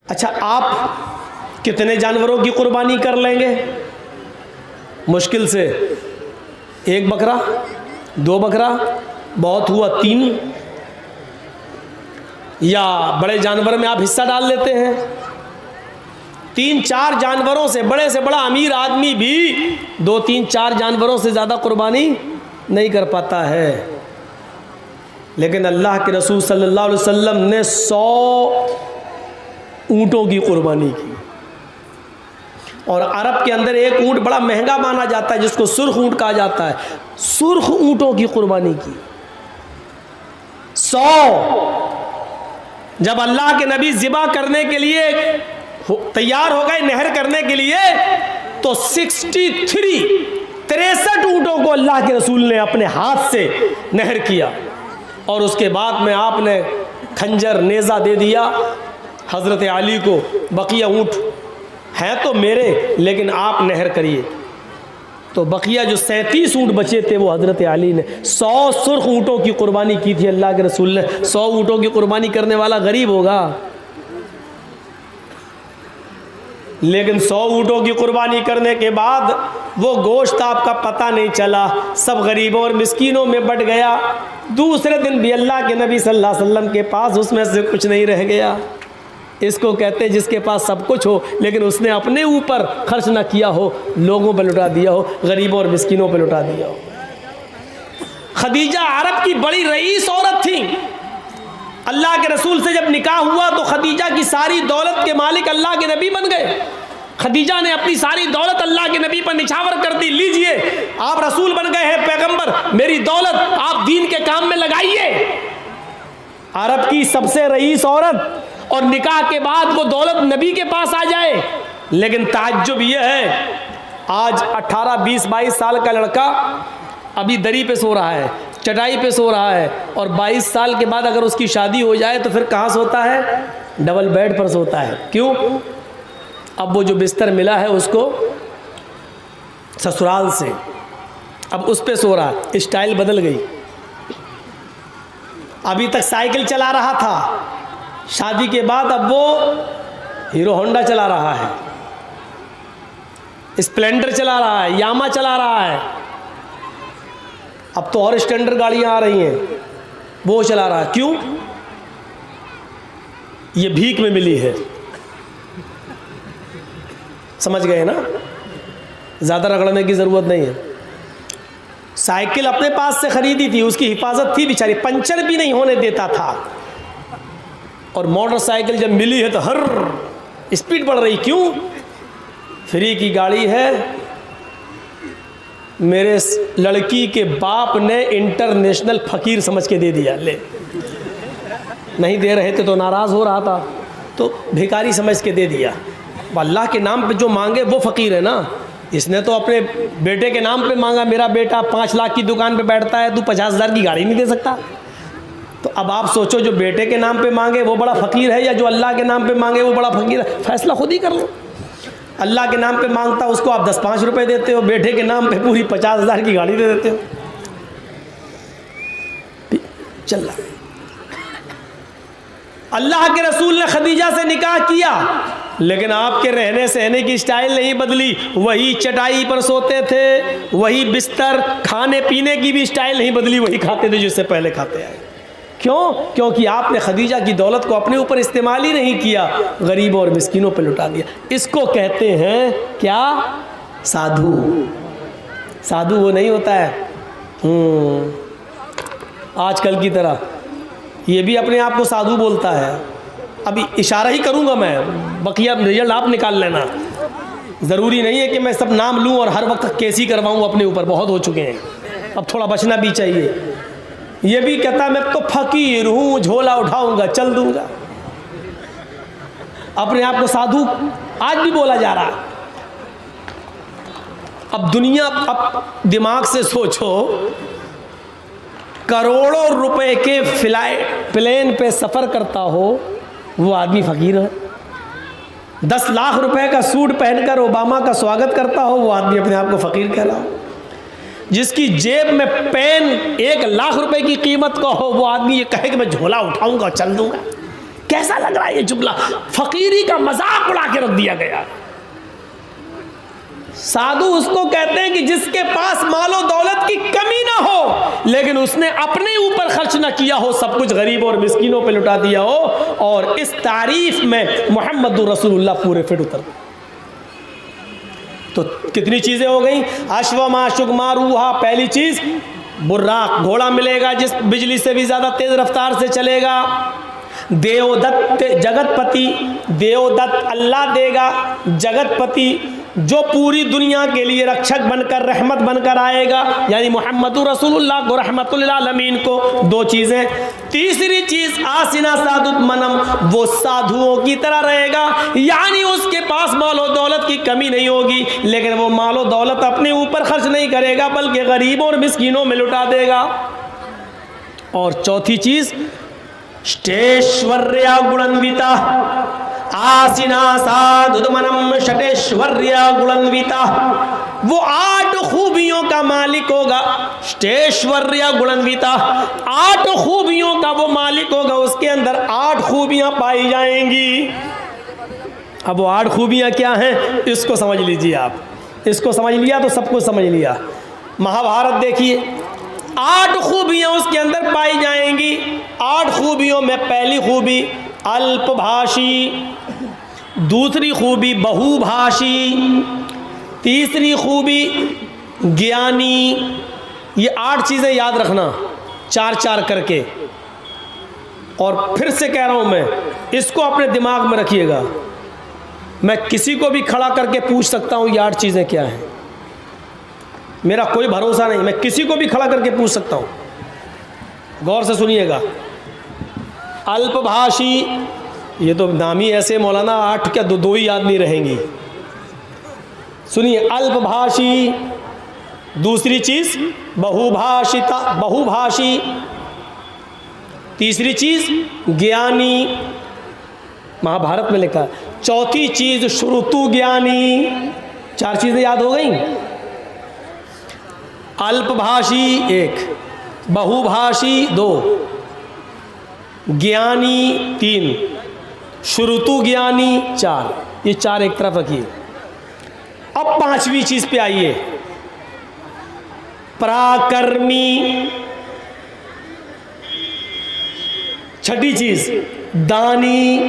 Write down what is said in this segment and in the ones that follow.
अच्छा, आप कितने जानवरों की कुर्बानी कर लेंगे? मुश्किल से 1 बकरा, 2 बकरा, बहुत हुआ 3, या बड़े जानवर में आप हिस्सा डाल लेते हैं। 3-4 जानवरों से बड़ा अमीर आदमी भी 2-3-4 जानवरों से ज़्यादा कुर्बानी नहीं कर पाता है। लेकिन अल्लाह के रसूल सल्लल्लाहु अलैहि वसल्लम ने 100 ऊँटों की कुर्बानी की। और अरब के अंदर एक ऊँट बड़ा महंगा माना जाता है जिसको सुर्ख ऊँट कहा जाता है। सुर्ख ऊँटों की कुर्बानी की 100। जब अल्लाह के नबी ज़िबा करने के लिए तैयार हो गए, नहर करने के लिए, तो 63 ऊँटों को अल्लाह के रसूल ने अपने हाथ से नहर किया। और उसके बाद में आपने खंजर नेज़ा दे दिया हज़रत अली को, बकिया ऊँट हैं तो मेरे, लेकिन आप नहर करिए। तो बकिया जो 37 ऊँट बचे थे वो हज़रत अली ने 100 सुर्ख ऊँटों की कुर्बानी की थी अल्लाह के रसूल ने। 100 ऊँटों की कुर्बानी करने वाला गरीब होगा, लेकिन 100 ऊँटों की कुर्बानी करने के बाद वो गोश्त आपका पता नहीं चला, सब गरीबों और मिस्कीनों में बट गया। दूसरे दिन भी अल्लाह के नबी सल्लल्लाहु अलैहि वसल्लम के पास उसमें से कुछ नहीं रह गया। इसको कहते जिसके पास सब कुछ हो लेकिन उसने अपने ऊपर खर्च ना किया हो, लोगों पर लुटा दिया हो, गरीबों और मिस्कीनों पर लुटा दिया हो। खदीजा अरब की बड़ी रईस औरत थी। अल्लाह के रसूल से जब निकाह हुआ तो खदीजा की सारी दौलत के मालिक अल्लाह के नबी बन गए। खदीजा ने अपनी सारी दौलत अल्लाह के नबी पर निछावर कर दी, लीजिए आप रसूल बन गए हैं, पैगंबर, मेरी दौलत आप दीन के काम में लगाइए। अरब की सबसे रईस औरत, और निकाह के बाद वो दौलत नबी के पास आ जाए। लेकिन ताज्जुब ये है, आज 18, 20, 22 साल का लड़का अभी दरी पे सो रहा है, चटाई पे सो रहा है, और 22 साल के बाद अगर उसकी शादी हो जाए तो फिर कहाँ सोता है? डबल बेड पर सोता है। क्यों? अब वो जो बिस्तर मिला है उसको ससुराल से, अब उस पे सो रहा है, स्टाइल बदल गई। अभी तक साइकिल चला रहा था, शादी के बाद अब वो हीरो होंडा चला रहा है, स्प्लेंडर चला रहा है, यामा चला रहा है। अब तो और स्टैंडर्ड गाड़ियां आ रही हैं, वो चला रहा है। क्यों? ये भीख में मिली है। समझ गए ना? ज़्यादा रगड़ने की ज़रूरत नहीं है। साइकिल अपने पास से खरीदी थी, उसकी हिफाजत थी, बेचारी पंचर भी नहीं होने देता था। और मोटरसाइकिल जब मिली है तो हर स्पीड बढ़ रही। क्यों? फ्री की गाड़ी है। मेरे लड़की के बाप ने इंटरनेशनल फ़कीर समझ के दे दिया। ले, नहीं दे रहे थे तो नाराज़ हो रहा था, तो भिखारी समझ के दे दिया। अल्लाह के नाम पे जो मांगे वो फ़कीर है ना। इसने तो अपने बेटे के नाम पे मांगा, मेरा बेटा 5 लाख की दुकान पे बैठता है, तू 50,000 की गाड़ी नहीं दे सकता। तो अब आप सोचो, जो बेटे के नाम पे मांगे वो बड़ा फ़कीर है, या जो अल्लाह के नाम पे मांगे वो बड़ा फ़कीर है? फैसला खुद ही कर लो। अल्लाह के नाम पे मांगता उसको आप 10-5 रुपये देते हो, बेटे के नाम पे पूरी 50,000 की गाड़ी दे देते हो। चल रहा। अल्लाह के रसूल ने खदीजा से निकाह किया, लेकिन आपके रहने सहने की स्टाइल नहीं बदली। वही चटाई पर सोते थे, वही बिस्तर, खाने पीने की भी स्टाइल नहीं बदली, वही खाते थे जिससे पहले खाते आए। क्यों? क्योंकि आपने खदीजा की दौलत को अपने ऊपर इस्तेमाल ही नहीं किया, गरीबों और मिस्कीनों पर लुटा दिया। इसको कहते हैं क्या? साधु। साधु वो नहीं होता है आजकल की तरह, ये भी अपने आप को साधु बोलता है। अभी इशारा ही करूँगा मैं, बकिया रिजल्ट आप निकाल लेना। ज़रूरी नहीं है कि मैं सब नाम लूँ और हर वक्त केसी करवाऊँ अपने ऊपर, बहुत हो चुके हैं, अब थोड़ा बचना भी चाहिए। ये भी कहता मैं तो फ़कीर हूँ, झोला उठाऊंगा चल दूंगा। अपने आप को साधु आज भी बोला जा रहा है। अब दुनिया, अब दिमाग से सोचो, करोड़ों रुपए के प्लेन पे सफ़र करता हो वो आदमी फ़कीर है। 10 लाख रुपए का सूट पहनकर ओबामा का स्वागत करता हो वो आदमी अपने आप को फ़कीर कह रहा हो। जिसकी जेब में पेन 1 लाख रुपए की कीमत का हो वो आदमी ये कहे कि मैं झोला उठाऊंगा चल दूंगा। कैसा लग रहा है ये जुमला? फकीरी का मजाक उड़ा के रख दिया गया। साधु उसको कहते हैं कि जिसके पास मालो दौलत की कमी ना हो, लेकिन उसने अपने ऊपर खर्च ना किया हो, सब कुछ गरीबों और मिस्कीनों पे लुटा दिया हो। और इस तारीफ में मोहम्मदुर रसूलुल्लाह पूरे फिट उतर। तो कितनी चीजें हो गई? अश्व माशुक मारूहा, पहली चीज बुर्राक, घोड़ा मिलेगा जिस बिजली से भी ज्यादा तेज रफ्तार से चलेगा। देवदत्त, जगतपति, देवदत्त अल्लाह देगा, जगतपति जो पूरी दुनिया के लिए रक्षक बनकर, रहमत बनकर आएगा, यानी मोहम्मदुर रसूलुल्लाह को, रहमतुल लिल आलमीन को। दो चीजें। तीसरी चीज आसिना सादुत मनम, वो साधुओं की तरह रहेगा, यानी उसके पास मालो दौलत की कमी नहीं होगी, लेकिन वो मालो दौलत अपने ऊपर खर्च नहीं करेगा, बल्कि गरीबों और मिस्कीनों में लुटा देगा। और चौथी चीज ष्टेश्वर्या गुणान्विता, आसिना साधुमनम षटेश्वर्या गुणान्विता, वो 8 खूबियों का मालिक होगा। ष्टेश्वर्या गुणान्विता, 8 खूबियों का वो मालिक होगा, उसके अंदर 8 खूबियां पाई जाएंगी। अब वो 8 खूबियां क्या हैं, इसको समझ लीजिए आप। इसको समझ लिया तो सब कुछ समझ लिया। महाभारत देखिए, 8 खूबियां उसके अंदर पाई जाएंगी। 8 खूबियों में पहली खूबी अल्पभाषी, दूसरी खूबी बहुभाषी, तीसरी खूबी ज्ञानी। ये 8 चीज़ें याद रखना, 4-4 करके। और फिर से कह रहा हूँ मैं, इसको अपने दिमाग में रखिएगा। मैं किसी को भी खड़ा करके पूछ सकता हूँ ये 8 चीज़ें क्या हैं, मेरा कोई भरोसा नहीं, मैं किसी को भी खड़ा करके पूछ सकता हूँ। गौर से सुनिएगा। अल्पभाषी, ये तो नाम ही ऐसे मौलाना, 8 क्या 2 ही याद नहीं रहेंगी। सुनिए, अल्पभाषी, दूसरी चीज बहुभाषिता, बहुभाषी, तीसरी चीज ज्ञानी, महाभारत में लिखा। चौथी चीज श्रुतु ज्ञानी। 4 चीजें याद हो गई। अल्पभाषी 1, बहुभाषी 2, ज्ञानी 3, श्रुतु ज्ञानी 4। ये 4 एक तरफ रखिए। अब 5वीं चीज पे आइए, पराक्रमी। छठी चीज दानी।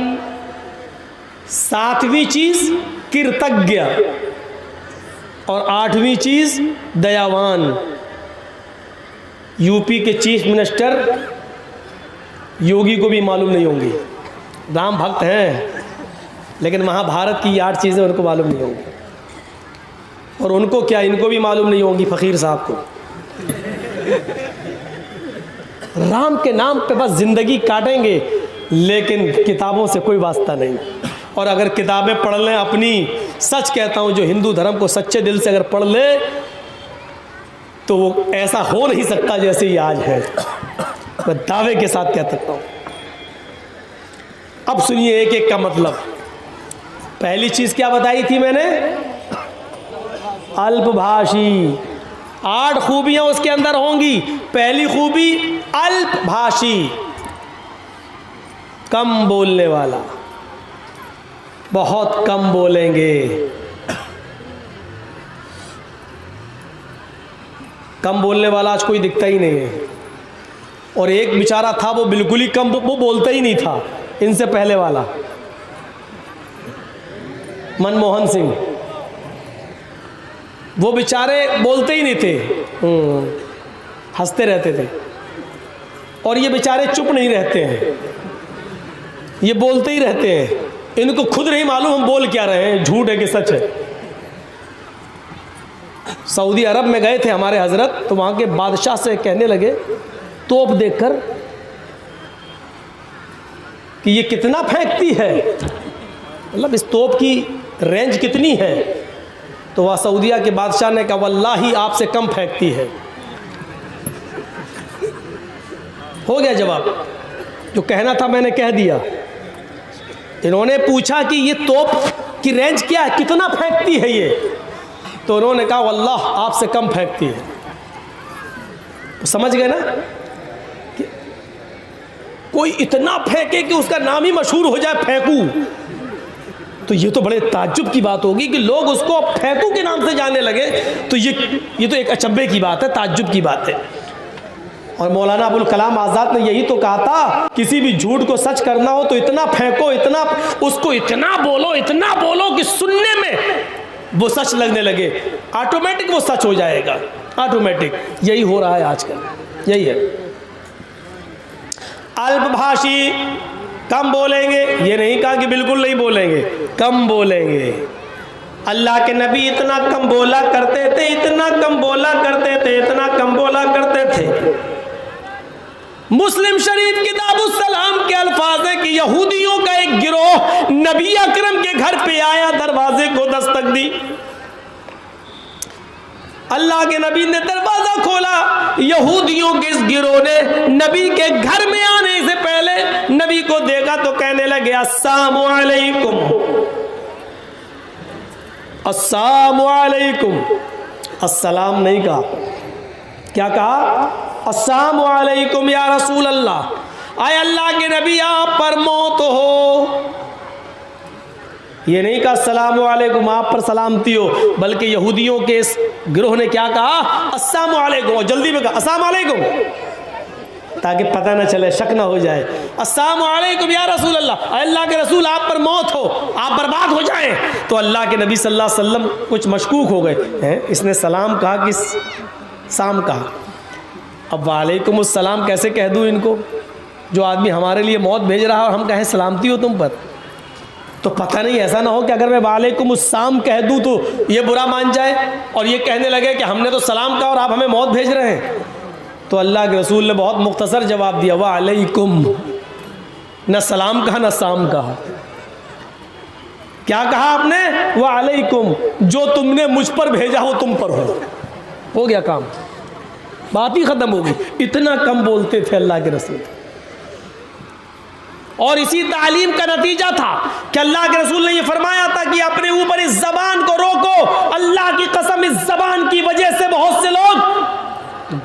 7वीं चीज कृतज्ञ। और 8वीं चीज दयावान। यूपी के चीफ मिनिस्टर योगी को भी मालूम नहीं होंगी, राम भक्त हैं, लेकिन महाभारत की 8 चीज़ें उनको मालूम नहीं होंगी। और उनको क्या, इनको भी मालूम नहीं होंगी, फ़कीर साहब को। राम के नाम पे बस ज़िंदगी काटेंगे, लेकिन किताबों से कोई वास्ता नहीं। और अगर किताबें पढ़ लें अपनी, सच कहता हूँ, जो हिंदू धर्म को सच्चे दिल से अगर पढ़ ले, तो वो ऐसा हो नहीं सकता जैसे ये आज है। मैं दावे के साथ कह सकता हूँ। अब सुनिए एक एक का मतलब। पहली चीज क्या बताई थी मैंने? अल्पभाषी। 8 खूबियां उसके अंदर होंगी। पहली खूबी अल्पभाषी, कम बोलने वाला, बहुत कम बोलेंगे। कम बोलने वाला आज कोई दिखता ही नहीं है। और एक बेचारा था, वो बिल्कुल ही कम, वो बोलता ही नहीं था, इनसे पहले वाला मनमोहन सिंह। वो बेचारे बोलते ही नहीं थे, हंसते रहते थे। और ये बेचारे चुप नहीं रहते हैं, ये बोलते ही रहते हैं। इनको खुद नहीं मालूम हम बोल क्या रहे हैं, झूठ है कि सच है। सऊदी अरब में गए थे हमारे हजरत, तो वहाँ के बादशाह से कहने लगे तोप देखकर कि ये कितना फेंकती है, मतलब इस तोप की रेंज कितनी है। तो वह सऊदिया के बादशाह ने कहा वल्लाही आपसे कम फेंकती है। हो गया जवाब, जो कहना था मैंने कह दिया। इन्होंने पूछा कि ये तोप की रेंज क्या है, कितना फेंकती है ये, तो उन्होंने कहा वल्लाह आपसे कम फेंकती है। तो समझ गए ना कि कोई इतना फेंके कि उसका नाम ही मशहूर हो जाए, फेंकू। तो ये तो बड़े ताज्जुब की बात होगी कि लोग उसको फेंकू के नाम से जाने लगे। तो ये तो एक अचंभे की बात है, ताज्जुब की बात है। और मौलाना अबुल कलाम आज़ाद ने यही तो कहा था, किसी भी झूठ को सच करना हो तो इतना फेंको, इतना उसको इतना बोलो कि सुनने में वो सच लगने लगे, ऑटोमेटिक वो सच हो जाएगा, ऑटोमेटिक। यही हो रहा है आजकल, यही है। अल्पभाषी, कम बोलेंगे, ये नहीं कहा कि बिल्कुल नहीं बोलेंगे, कम बोलेंगे। अल्लाह के नबी इतना कम बोला करते थे, इतना कम बोला करते थे, इतना कम बोला करते थे। मुस्लिम शरीफ किताबुस्सलाम के अल्फाज है कि यहूदियों का एक गिरोह नबी अकरम के घर पे आया, दरवाजे को दस्तक दी। अल्लाह के नबी ने दरवाजा खोला, यहूदियों के इस गिरोह ने नबी के घर में आने से पहले नबी को देखा तो कहने लगे अस्सलामु अलैकुम, अस्सलामु अलैकुम। अस्सलाम नहीं कहा, क्या कहा? अस्सलामु अलैकुम या रसूल अल्लाह, आए अल्लाह के नबी आप पर मौत हो। ये नहीं कहा अस्सलामु अलैकुम आप पर सलामती हो, बल्कि यहूदियों के इस गिरोह ने क्या कहा? अस्सलामु अलैकुम, और जल्दी में कहा अस्सलामु अलैकुम, ताकि पता न चले, शक ना हो जाए। अस्सलामु अलैकुम या रसूल अल्लाह, अल्लाह के रसूल आप पर मौत हो, आप बर्बाद हो जाएं। तो अल्लाह के नबी सल्लल्लाहु अलैहि वसल्लम कुछ मशकूक हो गए हैं, इसने सलाम कहा कि साम कहा। अब वालेकुम अस्सलाम कैसे कह दूँ इनको, जो आदमी हमारे लिए मौत भेज रहा है और हम कहें सलामती हो तुम पर? तो पता नहीं ऐसा ना हो कि अगर मैं वालेकुम अस्सलाम कह दूँ तो ये बुरा मान जाए और ये कहने लगे कि हमने तो सलाम कहा और आप हमें मौत भेज रहे हैं। तो अल्लाह के रसूल ने बहुत मुख्तसर जवाब दिया, वालेकुम, न सलाम कहा न साम कहा। क्या कहा आपने? वालेकुम, जो तुमने मुझ पर भेजा हो तुम पर हो गया काम, बात ही खत्म हो गई। इतना कम बोलते थे अल्लाह के रसूल, और इसी तालीम का नतीजा था कि अल्लाह के रसूल ने यह फरमाया था कि अपने ऊपर इस जबान को रोको। अल्लाह की कसम, इस जबान की वजह से बहुत से लोग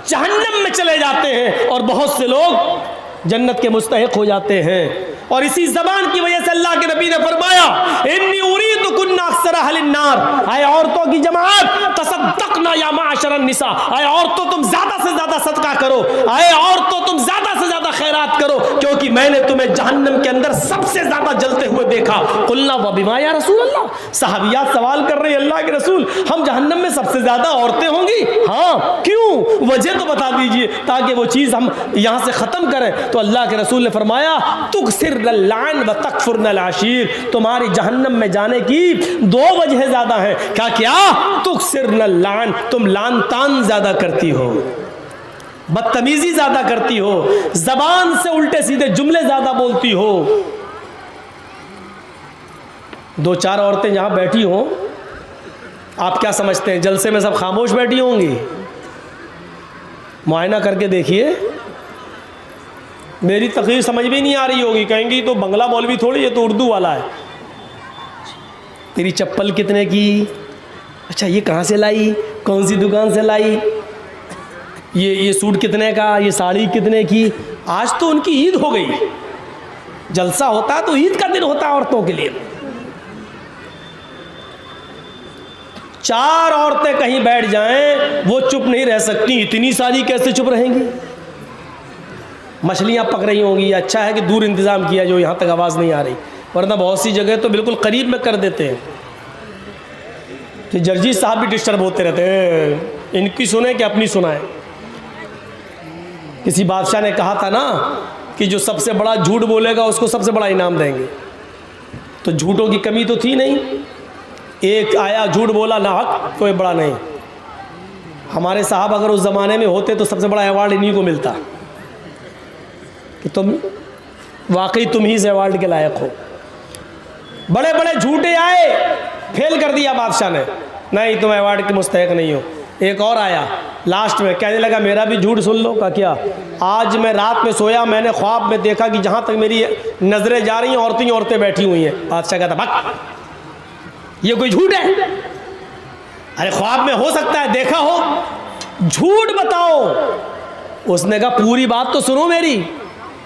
जहन्नम में चले जाते हैं और बहुत से लोग जन्नत के मुस्तहिक हो जाते हैं। और इसी जबान की वजह से अल्लाह के नबी ने फरमाया, इन्नी उरीदु कुन्ना अक्सर अहलिन नार, आए औरतों की जमात, तसद्दक़ना या माशरन निसा, आए औरतों तुम ज्यादा से ज्यादा सदका करो, आए औरतों तुम ज्यादा से ज्यादा खैरात करो, क्योंकि मैंने तुम्हें जहन्नम के अंदर सबसे ज्यादा जलते हुए देखा। कुल्ला व बिमा या रसूल अल्लाह, सहाबियात सवाल कर रहे हैं, अल्लाह के रसूल हम जहन्नम में सबसे ज्यादा औरतें होंगी? हाँ, क्यों? वजह तो बता दीजिए ताकि वो चीज हम यहां से खत्म करें। तो अल्लाह के रसूल ने फरमाया, तुकसिर लान व तकफुरन आशीर, तुम्हारी जहन्नम में जाने की दो वजह ज्यादा है। क्या क्या? तुकसिर लान, तुम लान तान ज्यादा करती हो, बदतमीजी ज्यादा करती हो, जबान से उल्टे सीधे जुमले ज्यादा बोलती हो। दो चार औरतें जहां बैठी हो, आप क्या समझते हैं जलसे में सब खामोश बैठी होंगी? मुआयना करके देखिए, मेरी तकरीर समझ में नहीं आ रही होगी, कहेंगी तो बंगला मौलवी थोड़ी, ये तो उर्दू वाला है। तेरी चप्पल कितने की? अच्छा ये कहाँ से लाई, कौन सी दुकान से लाई? ये सूट कितने का, ये साड़ी कितने की? आज तो उनकी ईद हो गई, जलसा होता है तो ईद का दिन होता है औरतों के लिए। चार औरतें कहीं बैठ जाएं वो चुप नहीं रह सकती, इतनी सारी कैसे चुप रहेंगी? मछलियाँ पक रही होंगी, अच्छा है कि दूर इंतज़ाम किया जो यहाँ तक आवाज़ नहीं आ रही, वरना बहुत सी जगह तो बिल्कुल करीब में कर देते हैं कि जर्जी साहब भी डिस्टर्ब होते रहते हैं, इनकी सुने कि अपनी सुनाएं। किसी बादशाह ने कहा था ना कि जो सबसे बड़ा झूठ बोलेगा उसको सबसे बड़ा इनाम देंगे। तो झूठों की कमी तो थी नहीं, एक आया झूठ बोला ना हक, कोई बड़ा नहीं। हमारे साहब अगर उस ज़माने में होते तो सबसे बड़ा अवार्ड इन्हीं को मिलता कि तुम वाकई तुम ही से अवार्ड के लायक हो। बड़े बड़े झूठे आए, फेल कर दिया बादशाह ने, नहीं तुम अवार्ड के मुस्तहिक नहीं हो। एक और आया लास्ट में, कहने लगा मेरा भी झूठ सुन लो। का क्या? आज मैं रात में सोया, मैंने ख्वाब में देखा कि जहाँ तक मेरी नज़रें जा रही हैं औरतें बैठी हुई हैं। बादशाह कहता भग, ये कोई झूठ है? अरे ख्वाब में हो सकता है देखा हो, झूठ बताओ। उसने कहा पूरी बात तो सुनो मेरी,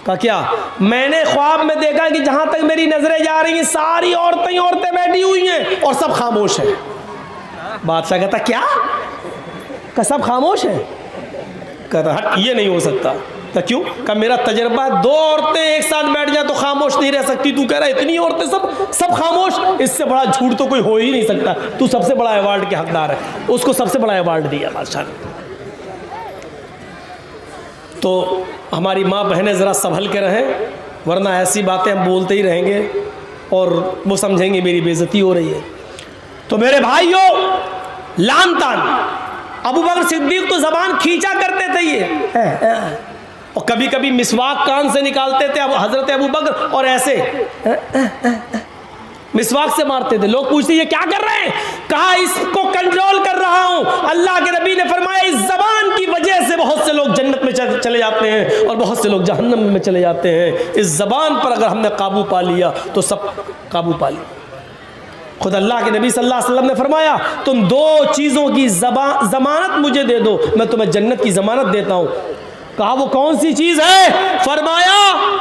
कहा क्या? मैंने ख्वाब में देखा कि जहां तक मेरी नजरें जा रही हैं सारी औरतें बैठी हुई हैं और सब खामोश हैं। बादशाह कहता क्या? का सब खामोश है? कहता हट, ये नहीं हो सकता। तो क्यों? का मेरा तजर्बा, 2 औरतें एक साथ बैठ जाए तो खामोश नहीं रह सकती, तू कह रहा है इतनी औरतें सब खामोश, इससे बड़ा झूठ तो कोई हो ही नहीं सकता, तू सबसे बड़ा अवार्ड के हकदार है। उसको सबसे बड़ा अवार्ड दिया बादशाह ने। तो हमारी माँ बहनें ज़रा संभल के रहें, वरना ऐसी बातें हम बोलते ही रहेंगे और वो समझेंगे मेरी बेइज्जती हो रही है। तो मेरे भाइयों, लान तान अबू बकर सिद्दीक तो ज़बान खींचा करते थे ये, और कभी कभी मिसवाक कान से निकालते थे हजरत अबू बकर और ऐसे मिसवाक से मारते थे। लोग पूछते ये क्या कर रहे हैं? कहा इसको कंट्रोल कर रहा हूं। अल्लाह के नबी ने फरमाया इस जबान की वजह से बहुत से लोग जन्नत में चले जाते हैं और बहुत से लोग जहन्नम में चले जाते हैं। इस जबान पर अगर हमने काबू पा लिया तो सब काबू पा लिया। खुद अल्लाह के नबी सल्लल्लाहु अलैहि वसल्लम ने फरमाया तुम 2 चीज़ों की जमानत मुझे दे दो, मैं तुम्हें जन्नत की जमानत देता हूँ। कहा वो कौन सी चीज़ है? फरमाया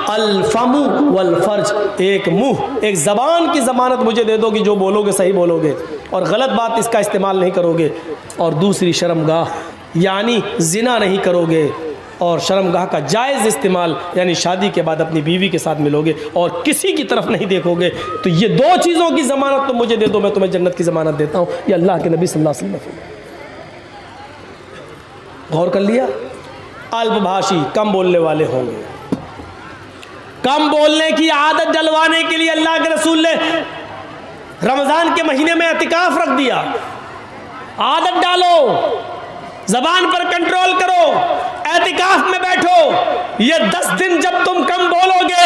अल फमु वल फर्ज, एक मुंह, एक ज़बान की ज़मानत मुझे दे दो कि जो बोलोगे सही बोलोगे और गलत बात इसका इस्तेमाल नहीं करोगे, और दूसरी शर्मगाह, यानी जिना नहीं करोगे, और शर्मगाह का जायज़ इस्तेमाल यानी शादी के बाद अपनी बीवी के साथ मिलोगे और किसी की तरफ नहीं देखोगे। तो ये 2 चीज़ों की ज़मानत तो मुझे दे दो, मैं तुम्हें जन्नत की ज़मानत देता हूँ। ये अल्लाह के नबी सल्लल्लाहु अलैहि वसल्लम ने गौर कर लिया। अल्पभाषी, कम बोलने वाले होंगे। कम बोलने की आदत डलवाने के लिए अल्लाह के रसूल ने रमज़ान के महीने में एतिकाफ रख दिया। आदत डालो, ज़बान पर कंट्रोल करो, एतिकाफ में बैठो। ये 10 दिन जब तुम कम बोलोगे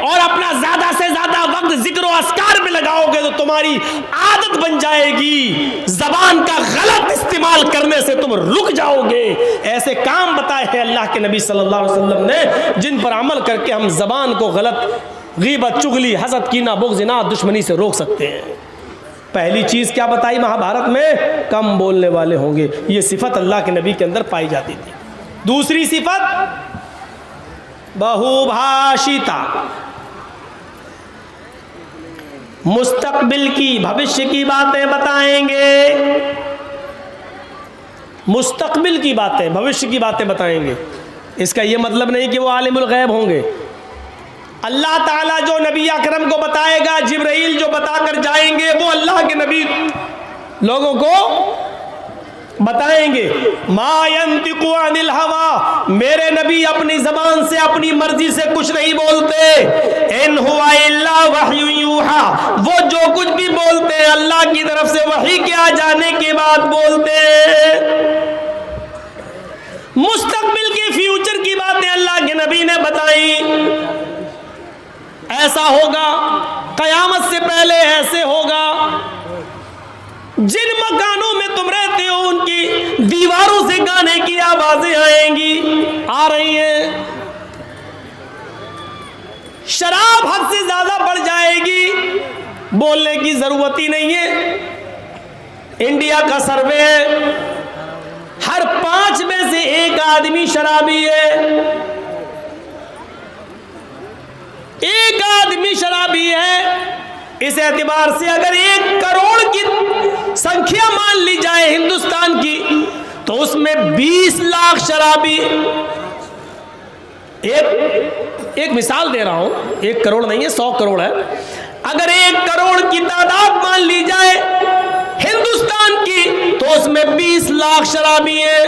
और अपना ज़्यादा से ज़्यादा वक्त जिक्र और अस्कार में लगाओगे तो तुम्हारी आदत बन जाएगी। ज़बान का गलत इस्तेमाल करने से तुम रुक जाओगे। ऐसे काम बताए हैं अल्लाह के नबी सल्लल्लाहु अलैहि वसल्लम ने जिन पर अमल करके हम ज़बान को गलत, गीबत, चुगली, हसद, कीना, बुग़्ज़, इनाद, दुश्मनी से रोक सकते हैं। पहली चीज़ क्या बताई महाभारत में? कम बोलने वाले होंगे। ये सिफत अल्लाह के नबी के अंदर पाई जाती थी। दूसरी सिफत बहुभाषिता, मुस्तकबिल की, भविष्य की बातें बताएंगे। मुस्तकबिल की बातें, भविष्य की बातें बताएंगे। इसका यह मतलब नहीं कि वो आलिमुल गैब होंगे। अल्लाह ताला जो नबी अकरम को बताएगा, जिब्राइल जो बताकर जाएंगे, वो अल्लाह के नबी लोगों को बताएंगे। मा यंतिकु अनिल हवा, मेरे नबी अपनी जबान से, अपनी मर्जी से कुछ नहीं बोलते। इन हुआ इल्ला वह्यु यूहा, वो जो कुछ भी बोलते हैं अल्लाह की तरफ से वही के आ जाने के बाद बोलते हैं। मुस्तकबिल के, फ्यूचर की बातें अल्लाह के नबी ने बताई। ऐसा होगा, कयामत से पहले ऐसे होगा। जिन मकानों में तुम रहते हो उनकी दीवारों से गाने की आवाजें आएंगी, आ रही हैं। शराब हद से ज्यादा बढ़ जाएगी, बोलने की जरूरत ही नहीं है। इंडिया का सर्वे है, हर 5 में से 1 आदमी शराबी है। 1 आदमी शराबी है। इस एतबार से अगर 1 करोड़ की संख्या मान ली जाए हिंदुस्तान की, तो उसमें 20 लाख शराबी। एक मिसाल दे रहा हूं, 1 करोड़ नहीं है, 100 करोड़ है। अगर 1 करोड़ की तादाद मान ली जाए हिंदुस्तान की, तो उसमें 20 लाख शराबी है।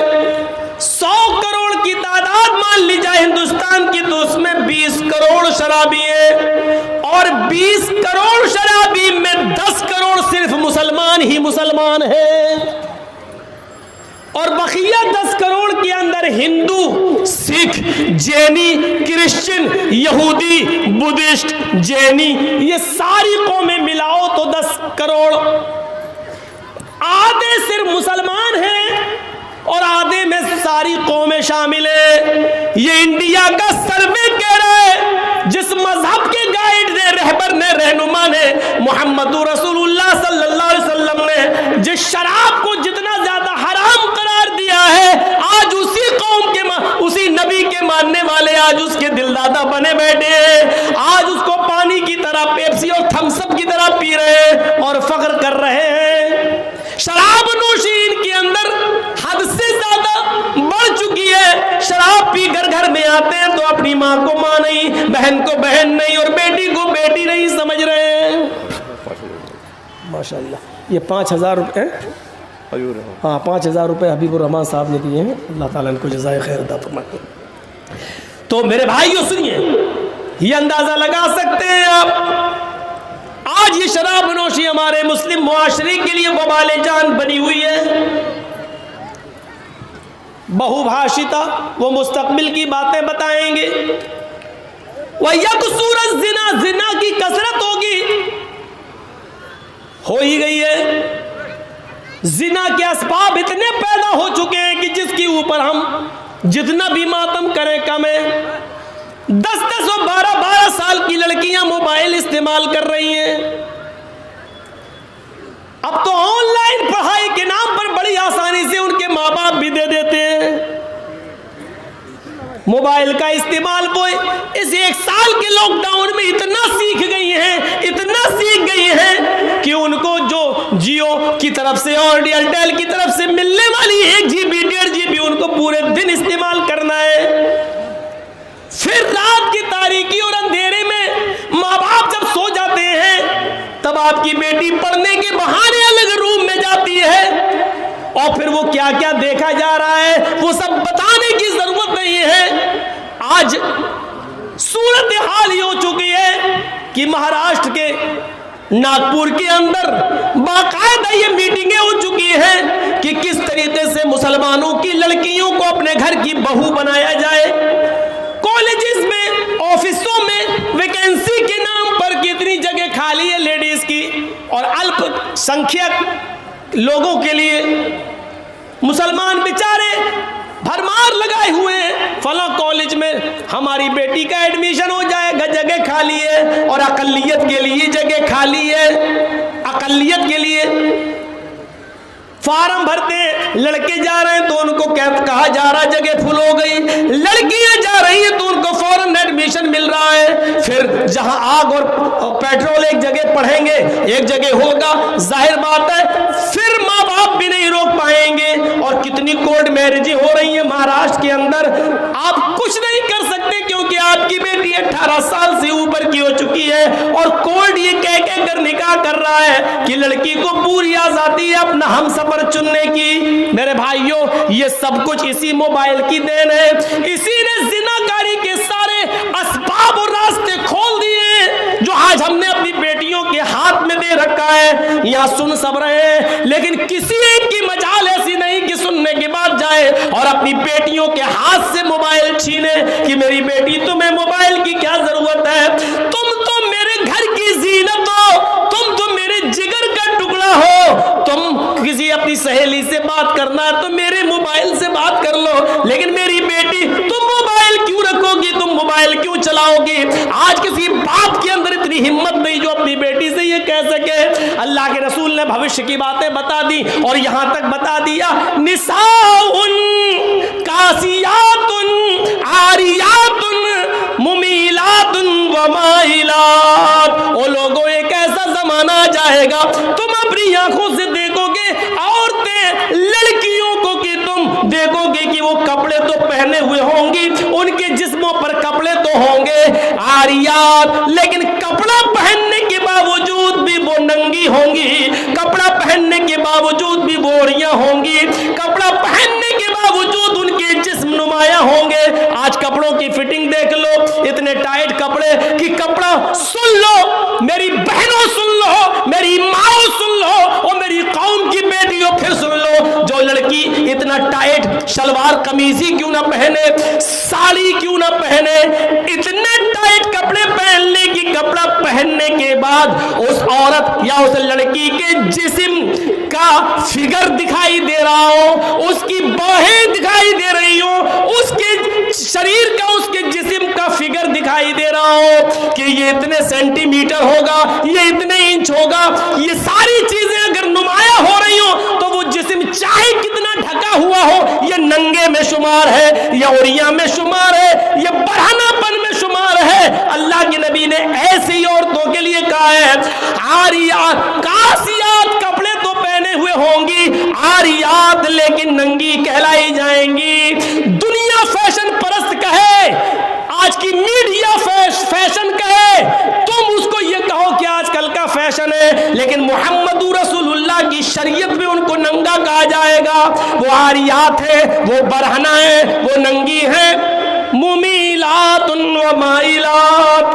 100 करोड़ की तादाद मान ली जाए हिंदुस्तान की, तो उसमें 20 करोड़ शराबी है। और 20 करोड़ शराबी में 10 करोड़ सिर्फ मुसलमान ही मुसलमान है, और बकिया 10 करोड़ के अंदर हिंदू, सिख, जैनी, क्रिश्चियन, यहूदी, बुद्धिस्ट, जैनी, ये सारी कौमें मिलाओ तो 10 करोड़। आधे सिर्फ मुसलमान हैं और आधे में सारी कौमें शामिल है। ये इंडिया का सर्वे कह रहा है। जिस मजहब के गाइड ने, रहबर ने, रहनुमा ने, मोहम्मद रसूलुल्लाह सल्लल्लाहु अलैहि वसल्लम ने जिस शराब को जितना ज्यादा हराम करार दिया है, आज उसी कौम के, उसी नबी के मानने वाले आज उसके दिलदादा बने शराब पी घर घर में आते हैं तो अपनी माँ को माँ नहीं, बहन को बहन नहीं और बेटी को बेटी नहीं समझ रहे हैं। माशाल्लाह। ये 5,000 रुपये, हाँ 5,000 रुपये हबीबुर रहमान साहब ने दिए हैं, अल्लाह ताला इनको जज़ाए खैर अता फरमाए। तो मेरे भाइयों सुनिए, ये अंदाजा लगा सकते हैं आप, आज ये शराब नोशी हमारे मुस्लिम मुआशरे के लिए वबाले जान बनी हुई है। बहुभाषिता, वो मुस्तकबिल की बातें बताएंगे। वयकसूरत जिना, जिना की कसरत होगी, हो ही गई है। जिना के असबाब इतने पैदा हो चुके हैं कि जिसके ऊपर हम जितना भी मातम करें कम है। 10-10 और 12-12 साल की लड़कियां मोबाइल इस्तेमाल कर रही हैं। अब तो ऑनलाइन पढ़ाई के नाम पर बड़ी आसानी से उनके माँ बाप भी दे देते हैं मोबाइल का इस्तेमाल। वो इस 1 साल के लॉकडाउन में इतना सीख गई हैं, इतना सीख गई हैं कि उनको जो जियो की तरफ से और एयरटेल की तरफ से मिलने वाली 1 GB 1.5 GB उनको पूरे दिन इस्तेमाल करना है। फिर रात की तारीकी और अंधेरे में माँ बाप जब सो जाते हैं तब आपकी बेटी पढ़ने के बहाने अलग रूम में जाती है और फिर वो क्या क्या देखा जा रहा है वो सब बताने की जरूरत नहीं है। आज सूरत हाल ये हो चुकी है कि महाराष्ट्र के नागपुर के अंदर बाकायदा ये मीटिंगें हो चुकी हैं कि किस तरीके से मुसलमानों की लड़कियों को अपने घर की बहू बनाया जाए। कॉलेजेस में, ऑफिसों में वैकेंसी के नाम पर कितनी जगह खाली है लेडीज की और अल्पसंख्यक लोगों के लिए मुसलमान बेचारे भरमार लगाए हुए हैं। फला कॉलेज में हमारी बेटी का एडमिशन हो जाएगा, जगह खाली है और अकलियत के लिए जगह खाली है। अकलियत के लिए फार्म भरते हैं, लड़के जा रहे हैं तो उनको कहा जा रहा है जगह फुल हो गई, लड़कियां जा रही हैं तो उनको फौरन एडमिशन मिल रहा है। फिर जहां आग और पेट्रोल एक जगह पढ़ेंगे, एक जगह होगा, जाहिर बात है फिर माँ बाप भी नहीं रोक पाएंगे। और कितनी कोर्ट मैरिजें हो रही हैं महाराष्ट्र के अंदर, आप कुछ नहीं कर सकते क्योंकि आपकी बेटी 18 साल से ऊपर की हो चुकी है और कोर्ट ये कह कर निकाह कर रहा है कि लड़की को पूरी आजादी है अपना हम सफर चुनने की। मेरे भाइयों, ये सब कुछ इसी मोबाइल की देन है। इसी ने जिनाकारी के सारे असबाब और रास्ते खोल दिए जो आज हमने अपनी बेटियों के हाथ में दे रखा है। यहाँ सुन सब रहे हैं लेकिन किसी एक की मजाल ऐसी नहीं कि सुनने के बाद जाए और अपनी बेटियों के हाथ से मोबाइल छीने कि मेरी बेटी तुम्हें मोबाइल की क्या जरूरत है, तुम तो मेरे घर की जीनत हो, तुम तो मेरे जिगर का टुकड़ा हो, तुम किसी अपनी सहेली से बात करना है तो मेरे मोबाइल से बात कर लो, लेकिन मेरी बेटी तुम मोबाइल क्यों रखोगी, तुम मोबाइल क्यों चलाओगी। आज किसी बाप के अंदर इतनी हिम्मत नहीं जो अपनी बेटी से ये कह सके। अल्लाह के रसूल ने भविष्य की बातें बता दी और यहां तक बता दिया, निसाउन कासियातुन आरियातुन मुमीलातुन व माइलात। ओ लोगों, एक ऐसा जमाना जाएगा तुम अपनी आंखों से देखोगे औरतें लड़कियों को कि तुम देखोगे कि वो कपड़े तो पहने हुए होंगी, उनके जिस्मों पर कपड़े तो होंगे आरियात, लेकिन कपड़ा पहनने के बावजूद भी वो नंगी होंगी, कपड़ा पहनने के बावजूद भी बोरियां होंगी, कपड़ा पहनने के बावजूद उनके जिस्म नुमाया होंगे। आज कपड़ों की फिटिंग देख लो, इतने टाइट कपड़े कि कपड़ा सुन लो मेरी बहनों, सुन लो मेरी माओ, सुन लो और मेरी कौम की बेटियों फिर सुन लो, जो लड़की इतना टाइट शलवार कमीज ही क्यों ना पहने, साड़ी क्यों ना पहने, इतने टाइट कपड़े पहनने की कपड़ा पहनने के बाद उस औरत या उस लड़की के जिस्म का फिगर दिखाई दे रहा हो, उसकी बाहें दिखाई दे रही हो, उसके शरीर का, उसके जिस्म का फिगर दिखाई दे रहा हो कि ये इतने सेंटीमीटर होगा, ये इतने इंच होगा, ये सारी चीजें अगर नुमाया हो रही हो तो वो जिस्म चाहे कितना ढका हुआ हो ये नंगे में शुमार है, या उरिया में शुमार है, ये बढ़ानापन में शुमार है। अल्लाह के नबी ने ऐसी औरतों के लिए कहा है आरियात कासियात, कपड़े तो पहने हुए होंगी, आरियात लेकिन नंगी कहलाई जाएंगी। दुनिया फैशन पहने, लेकिन मोहम्मद रसूलुल्लाह की शरीयत में उनको नंगा कहा जाएगा। वो आरियात है, वो बरहना है, वो नंगी है। मुमीलातुन व माइलात,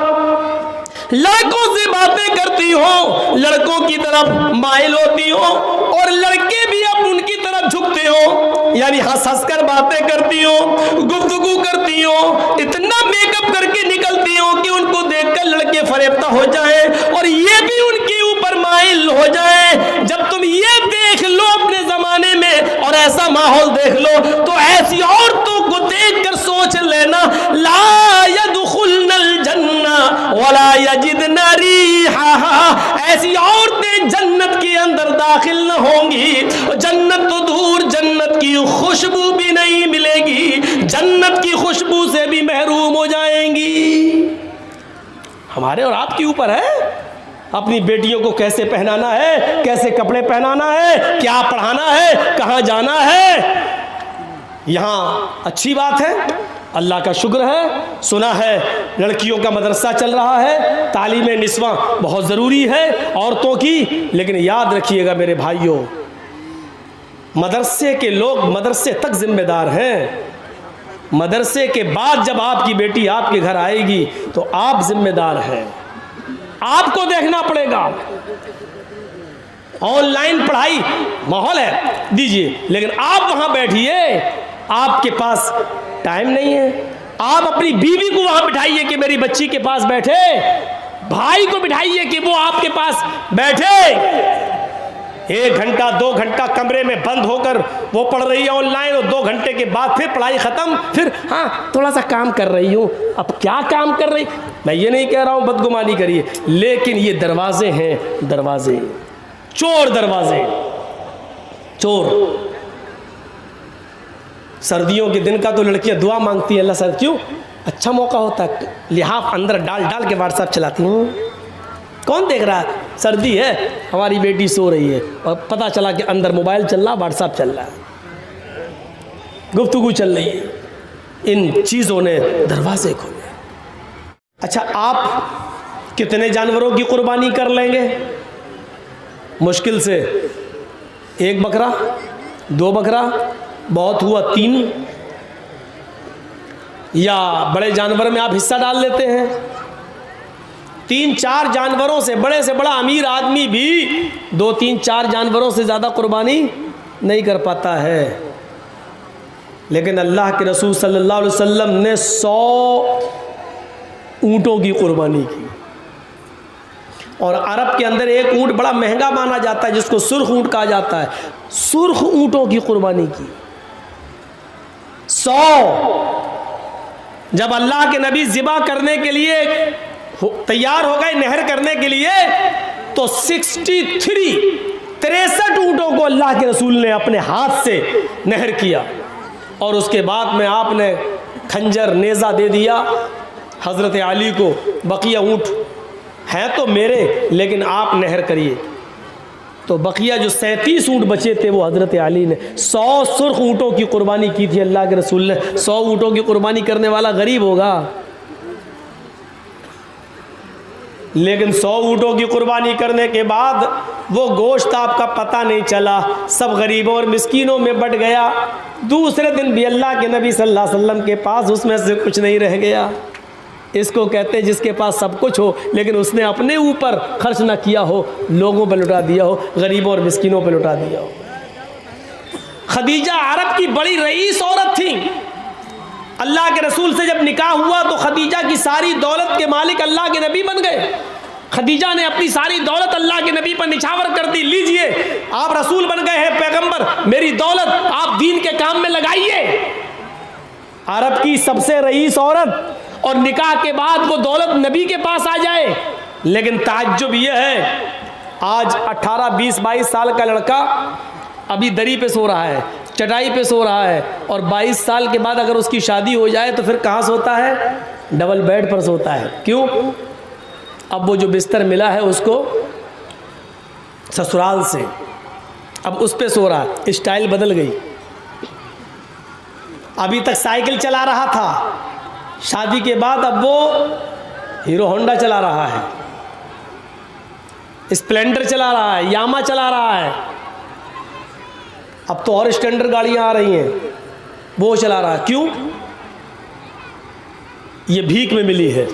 लड़कों से बातें करती हो, लड़कों की तरफ माइल होती हो, और लड़के भी अब उनकी तरफ झुकते हो, यानी हंस हंस कर बातें करती हो, गुफ्तगू करती हो, इतना मेकअप करके निकलती हो कि उनको देखकर लड़के फरेफ्ता हो जाए और ये भी उनके ऊपर माइल हो जाए। जब तुम ये देख लो अपने जमाने में और ऐसा माहौल देख लो, तो ऐसी औरतों को देखकर सोच लेना, ला यदखुलनल जन्ना वला यजिदना रिहा, ऐसी औरतें जन्नत के अंदर दाखिल न होंगी। जन्नत तो दूर, जन्नत की खुशबू भी नहीं मिलेगी, जन्नत की खुशबू से भी महरूम हो जाएंगी। हमारे और आपके ऊपर है अपनी बेटियों को कैसे पहनाना है, कैसे कपड़े पहनाना है, क्या पढ़ाना है, कहाँ जाना है। यहाँ अच्छी बात है, अल्लाह का शुक्र है, सुना है लड़कियों का मदरसा चल रहा है, तालीम निस्वा बहुत ज़रूरी है औरतों की। लेकिन याद रखिएगा मेरे भाइयों, मदरसे के लोग मदरसे तक जिम्मेदार हैं। मदरसे के बाद जब आपकी बेटी आपके घर आएगी तो आप जिम्मेदार हैं, आपको देखना पड़ेगा। ऑनलाइन पढ़ाई माहौल है, दीजिए, लेकिन आप वहां बैठिए, आपके पास टाइम नहीं है। आप अपनी बीवी को वहां बिठाइए कि मेरी बच्ची के पास बैठे, भाई को बिठाइए कि वो आपके पास बैठे। 1 घंटा 2 घंटा कमरे में बंद होकर वो पढ़ रही है ऑनलाइन, और 2 घंटे के बाद फिर पढ़ाई खत्म, फिर हाँ थोड़ा सा काम कर रही हूँ। अब क्या काम कर रही, मैं ये नहीं कह रहा हूँ बदगुमानी करिए, लेकिन ये दरवाजे हैं, दरवाजे, चोर दरवाजे, चोर। सर्दियों के दिन का तो लड़कियां दुआ मांगती हैं, अल्लाह सर क्यों अच्छा मौका होता है, लिहाफ अंदर डाल डाल के व्हाट्सएप चलाती हूँ। कौन देख रहा है, सर्दी है, हमारी बेटी सो रही है और पता चला कि अंदर मोबाइल चल रहा, व्हाट्सएप चल रहा है, गुफ्तगू चल रही है। इन चीज़ों ने दरवाजे खोले। अच्छा, आप कितने जानवरों की कुर्बानी कर लेंगे? मुश्किल से 1 बकरा, 2 बकरा, बहुत हुआ 3, या बड़े जानवर में आप हिस्सा डाल लेते हैं। 3-4 जानवरों से बड़ा अमीर आदमी भी 2-3-4 जानवरों से ज़्यादा कुर्बानी नहीं कर पाता है। लेकिन अल्लाह के रसूल सल्लल्लाहु अलैहि वसल्लम ने 100 ऊँटों की कुर्बानी की। और अरब के अंदर एक ऊँट बड़ा महंगा माना जाता है, जिसको सुर्ख ऊँट कहा जाता है। सुर्ख ऊँटों की कुर्बानी की 100। जब अल्लाह के नबी ज़िबा करने के लिए तैयार हो गए, नहर करने के लिए, तो 63 ऊँटों को अल्लाह के रसूल ने अपने हाथ से नहर किया। और उसके बाद में आपने खंजर नेज़ा दे दिया हज़रत अली को, बकिया ऊँट हैं तो मेरे, लेकिन आप नहर करिए। तो बकिया जो 37 ऊँट बचे थे वो हज़रत अली ने 100 सुर्ख ऊँटों की कुर्बानी की थी अल्लाह के रसूल ने। 100 ऊँटों की कुर्बानी करने वाला गरीब होगा, लेकिन 100 ऊँटों की कुर्बानी करने के बाद वो गोश्त आपका पता नहीं चला, सब गरीबों और मिस्कीनों में बट गया। दूसरे दिन भी अल्लाह के नबी सल्लल्लाहु अलैहि वसल्लम के पास उसमें से कुछ नहीं रह गया। इसको कहते हैं जिसके पास सब कुछ हो लेकिन उसने अपने ऊपर खर्च ना किया हो, लोगों पर लुटा दिया हो, गरीबों और मिस्कीनों पर लुटा दिया हो। खदीजा अरब की बड़ी रईस औरत थी। अल्लाह के रसूल से जब निकाह हुआ तो खदीजा की सारी दौलत के मालिक अल्लाह के नबी बन गए। खदीजा ने अपनी सारी दौलत अल्लाह के नबी पर निछावर कर दी, लीजिए आप रसूल बन गए हैं, पैगंबर, मेरी दौलत आप दीन के काम में लगाइए। अरब की सबसे रईस औरत, और निकाह के बाद वो दौलत नबी के पास आ जाए। लेकिन ताज्जुब ये है, आज 18, 20, 22 साल का लड़का अभी दरी पे सो रहा है, चटाई पे सो रहा है, और 22 साल के बाद अगर उसकी शादी हो जाए तो फिर कहाँ सोता है? डबल बेड पर सोता है। क्यों? अब वो जो बिस्तर मिला है उसको ससुराल से, अब उस पे सो रहा है, स्टाइल बदल गई। अभी तक साइकिल चला रहा था, शादी के बाद अब वो हीरो होंडा चला रहा है। स्प्लेंडर चला रहा है, यामा चला रहा है। अब तो और स्टैंडर्ड गाड़ियां आ रही हैं, वो चला रहा है। क्यों? ये भीख में मिली है।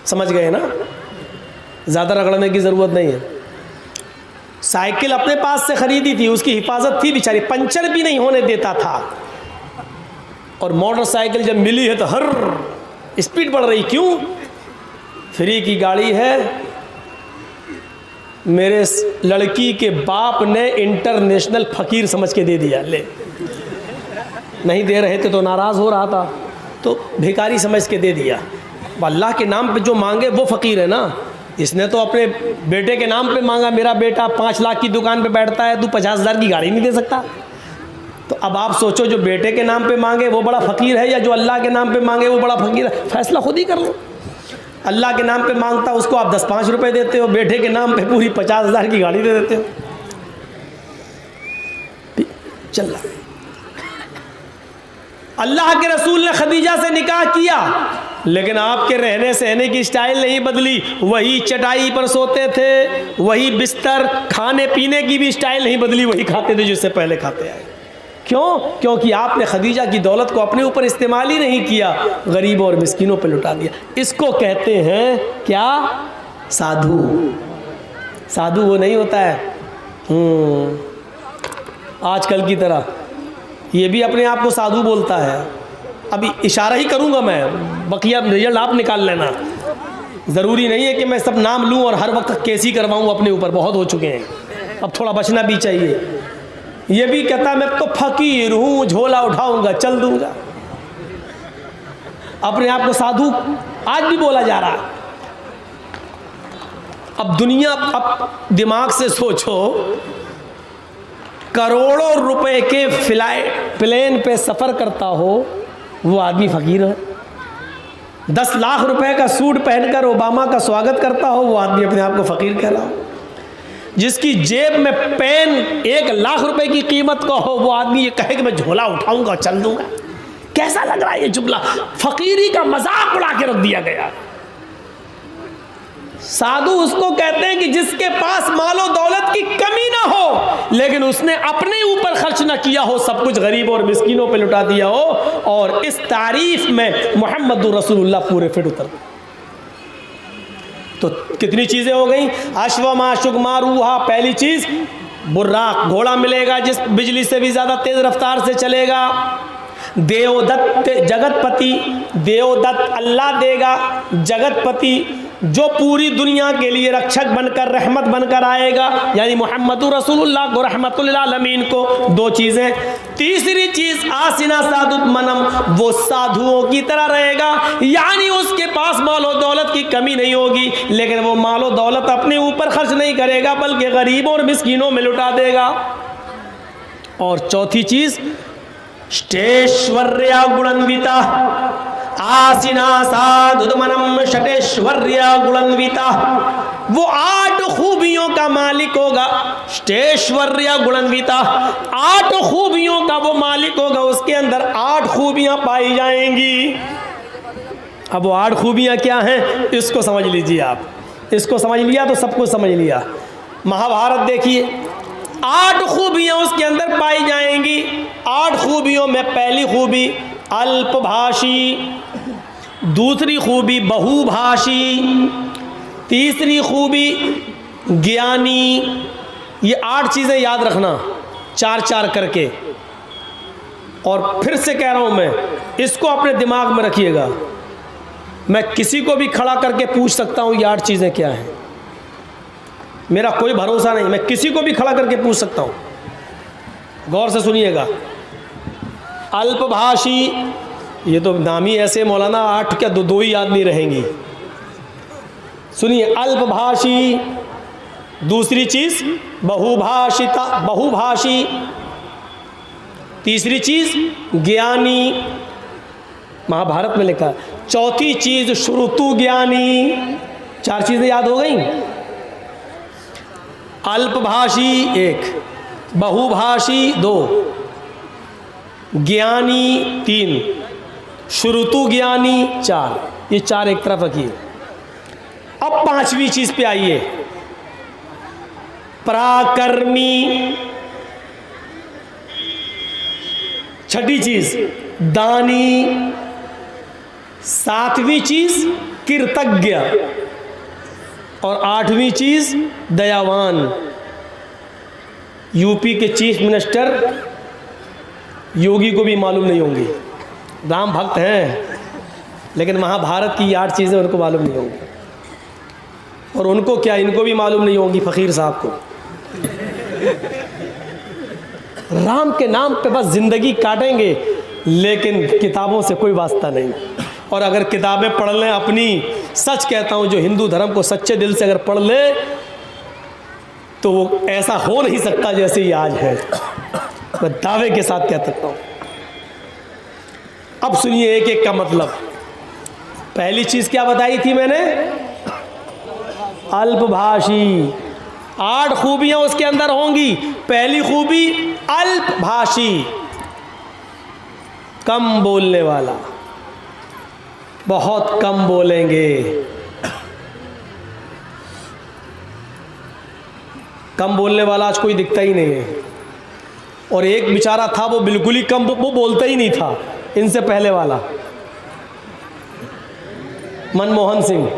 समझ गए ना? ज़्यादा रगड़ने की ज़रूरत नहीं है। साइकिल अपने पास से खरीदी थी, उसकी हिफाजत थी बेचारी, पंचर भी नहीं होने देता था। और मोटरसाइकिल जब मिली है तो हर स्पीड बढ़ रही। क्यों? फ्री की गाड़ी है। मेरे लड़की के बाप ने इंटरनेशनल फकीर समझ के दे दिया। ले, नहीं दे रहे थे तो नाराज़ हो रहा था, तो भिखारी समझ के दे दिया। अल्लाह के नाम पे जो मांगे वो फ़कीर है ना। इसने तो अपने बेटे के नाम पे मांगा, मेरा बेटा 5 लाख की दुकान पे बैठता है, तू 50,000 की गाड़ी नहीं दे सकता। तो अब आप सोचो, जो बेटे के नाम पे मांगे वो बड़ा फ़कीर है या जो अल्लाह के नाम पे मांगे वो बड़ा फ़कीर है? फैसला खुद ही कर लो। अल्लाह के नाम पे मांगता उसको आप 10-5 रुपए देते हो, बेटे के नाम पे पूरी 50,000 की गाड़ी दे देते हो। चल रहा। अल्लाह के रसूल ने खदीजा से निकाह किया, लेकिन आपके रहने सहने की स्टाइल नहीं बदली। वही चटाई पर सोते थे, वही बिस्तर, खाने पीने की भी स्टाइल नहीं बदली, वही खाते थे जिससे पहले खाते आए। क्यों? क्योंकि आपने खदीजा की दौलत को अपने ऊपर इस्तेमाल ही नहीं किया, गरीबों और मिस्किनों पर लुटा दिया। इसको कहते हैं क्या? साधु। साधु वो नहीं होता है आजकल की तरह, ये भी अपने आप को साधु बोलता है। अभी इशारा ही करूंगा मैं, बकिया रिजल्ट आप निकाल लेना। ज़रूरी नहीं है कि मैं सब नाम लूं और हर वक्त केसी करवाऊं अपने ऊपर, बहुत हो चुके हैं, अब थोड़ा बचना भी चाहिए। ये भी कहता मैं तो फकीर हूं, झोला उठाऊंगा चल दूंगा। अपने आप को साधु आज भी बोला जा रहा है। अब दुनिया, अब दिमाग से सोचो, करोड़ों रुपए के प्लेन पे सफ़र करता हो वो आदमी फ़कीर है। 10 लाख रुपए का सूट पहनकर ओबामा का स्वागत करता हो वो आदमी अपने आप को फ़कीर कह रहा हो। जिसकी जेब में पेन 1 लाख रुपए की कीमत का हो वो आदमी ये कहे कि मैं झोला उठाऊंगा चल दूंगा। कैसा लग रहा है ये जुमला? फ़कीरी का मजाक उड़ा के रख दिया गया। साधु उसको कहते हैं कि जिसके पास मालो दौलत की कमी ना हो, लेकिन उसने अपने ऊपर खर्च ना किया हो, सब कुछ गरीब और मिस्किनों पे लुटा दिया हो। और इस तारीफ में मोहम्मद रसूलुल्लाह पूरे फिट उतर। तो कितनी चीजें हो गई? अश्वमा शुगमा रूहा, पहली चीज बुर्राक, घोड़ा मिलेगा जिस बिजली से भी ज्यादा तेज रफ्तार से चलेगा। देवदत्त, जगतपति, देवदत्त अल्लाह देगा, जगतपति जो पूरी दुनिया के लिए रक्षक बनकर, रहमत बनकर आएगा, यानी मोहम्मदुर रसूलुल्लाह को, रहमतुल आलमीन को। 2 चीज़ें। तीसरी चीज़ आसिना साधुत मनम, वो साधुओं की तरह रहेगा, यानी उसके पास मालो दौलत की कमी नहीं होगी, लेकिन वो मालो दौलत अपने ऊपर खर्च नहीं करेगा बल्कि गरीबों और मिस्कीनों में लुटा देगा। और चौथी चीज़ ष्टेश्वर्या गुणान्विता, आसिना साधुमनम षटेश्वर्या गुणान्विता, वो 8 खूबियों का मालिक होगा। ष्टेश्वर्या गुणान्विता, 8 खूबियों का वो मालिक होगा, उसके अंदर 8 खूबियां पाई जाएंगी। अब वो 8 खूबियां क्या हैं इसको समझ लीजिए आप। इसको समझ लिया तो सब कुछ समझ लिया। महाभारत देखिए, 8 खूबियां उसके अंदर पाई जाएंगी। 8 खूबियों में पहली खूबी अल्पभाषी, दूसरी खूबी बहुभाषी, तीसरी खूबी ज्ञानी। ये 8 चीज़ें याद रखना 4-4 करके। और फिर से कह रहा हूं मैं, इसको अपने दिमाग में रखिएगा। मैं किसी को भी खड़ा करके पूछ सकता हूं ये 8 चीज़ें क्या हैं, मेरा कोई भरोसा नहीं, मैं किसी को भी खड़ा करके पूछ सकता हूं। गौर से सुनिएगा। अल्पभाषी, ये तो नाम ही ऐसे मौलाना, 8 क्या 2 ही याद नहीं रहेंगी। सुनिए, अल्पभाषी, दूसरी चीज बहुभाषिता, बहुभाषी, तीसरी चीज ज्ञानी, महाभारत में लिखा। चौथी चीज श्रुतु ज्ञानी। 4 चीजें याद हो गई। अल्पभाषी 1, बहुभाषी 2, ज्ञानी 3, श्रुतु ज्ञानी 4। ये 4 एक तरफ रखिए। अब 5वीं चीज पे आइए, पराक्रमी। 6ठी चीज दानी। 7वीं चीज कृतज्ञ। और 8वीं चीज दयावान। यूपी के चीफ मिनिस्टर योगी को भी मालूम नहीं होंगी, राम भक्त हैं, लेकिन महाभारत की 8 चीज़ें उनको मालूम नहीं होंगी। और उनको क्या, इनको भी मालूम नहीं होंगी, फ़कीर साहब को। राम के नाम पे बस ज़िंदगी काटेंगे, लेकिन किताबों से कोई वास्ता नहीं। और अगर किताबें पढ़ लें अपनी, सच कहता हूँ, जो हिंदू धर्म को सच्चे दिल से अगर पढ़ ले तो वो ऐसा हो नहीं सकता जैसे ही आज है, मैं दावे के साथ कह सकता हूँ। अब सुनिए एक एक का मतलब। पहली चीज़ क्या बताई थी मैंने? अल्पभाषी। 8 खूबियां उसके अंदर होंगी। पहली खूबी अल्पभाषी, कम बोलने वाला, बहुत कम बोलेंगे। कम बोलने वाला आज कोई दिखता ही नहीं है। और एक बेचारा था वो बिल्कुल ही कम, वो बोलता ही नहीं था, इनसे पहले वाला मनमोहन सिंह।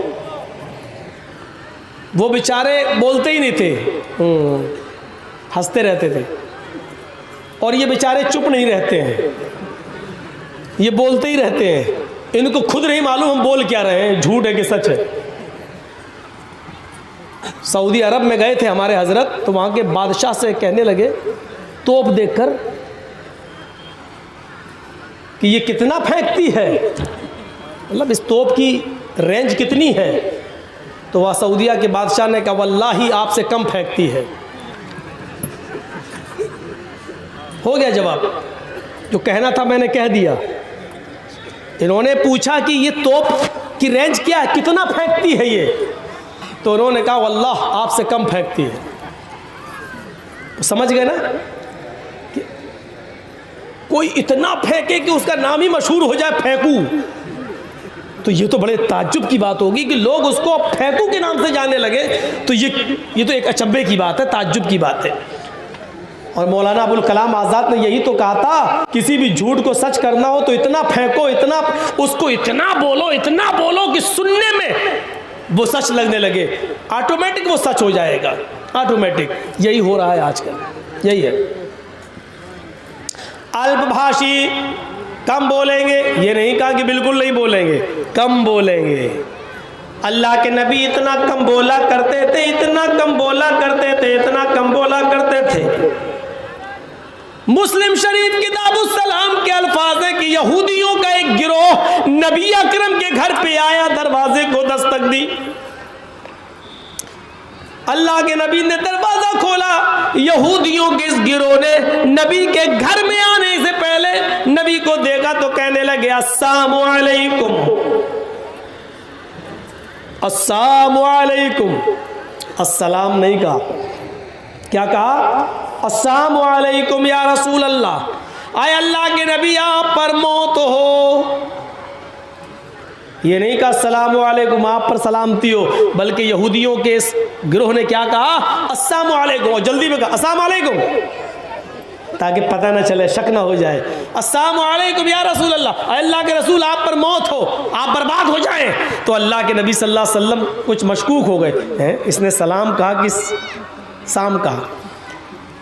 वो बेचारे बोलते ही नहीं थे, हंसते रहते थे। और ये बेचारे चुप नहीं रहते हैं, ये बोलते ही रहते हैं। इनको खुद नहीं मालूम हम बोल क्या रहे हैं, झूठ है कि सच है। सऊदी अरब में गए थे हमारे हजरत, तो वहाँ के बादशाह से कहने लगे तोप देखकर कि ये कितना फेंकती है, मतलब इस तोप की रेंज कितनी है। तो वह सऊदिया के बादशाह ने कहा वल्लाही आपसे कम फेंकती है। हो गया जवाब, जो कहना था मैंने कह दिया। इन्होंने पूछा कि ये तोप की रेंज क्या है, कितना फेंकती है ये, तो उन्होंने कहा वल्लाह आपसे कम फेंकती है। तो समझ गए ना कि कोई इतना फेंके कि उसका नाम ही मशहूर हो जाए, फेंकू। तो ये तो बड़े ताज्जुब की बात होगी कि लोग उसको फेंकू के नाम से जाने लगे। तो ये तो एक अचंभे की बात है, ताज्जुब की बात है। और मौलाना अबुल कलाम आज़ाद ने यही तो कहा था, किसी भी झूठ को सच करना हो तो इतना फेंको, इतना उसको इतना बोलो कि सुनने में वो सच लगने लगे, ऑटोमेटिक वो सच हो जाएगा, ऑटोमेटिक। यही हो रहा है आजकल, यही है। अल्पभाषी, कम बोलेंगे। ये नहीं कहा कि बिल्कुल नहीं बोलेंगे, कम बोलेंगे। अल्लाह के नबी इतना कम बोला करते थे, इतना कम बोला करते थे, इतना कम बोला करते थे। मुस्लिम शरीफ किताबुस सलाम के अल्फाज है कि यहूदियों का एक गिरोह नबी अकरम के घर पे आया, दरवाजे को दस्तक दी। अल्लाह के नबी ने दरवाजा खोला। यहूदियों के इस गिरोह ने नबी के घर में आने से पहले नबी को देखा तो कहने लगे अस्सलामु अलैकुम, अस्सलामु अलैकुम। अस्सलाम नहीं कहा, क्या कहा? अस्सलामु अलैकुम या रसूल अल्लाह। आए अल्लाह के नबी आप पर मौत हो। ये नहीं कहा अस्सलामु अलैकुम आप पर सलामती हो, बल्कि यहूदियों के इस गिरोह ने क्या कहा? अस्सलामु अलैकुम। और जल्दी में कहा अस्सलामु अलैकुम, ताकि पता ना चले, शक ना हो जाए। अस्सलामु अलैकुम या रसूल अल्लाह, अल्लाह के रसूल आप पर मौत हो, आप बर्बाद हो जाएं। तो अल्लाह के नबी सल्लल्लाहु अलैहि वसल्लम कुछ मशकूक हो गए हैं, इसने सलाम कहा कि साम कहा।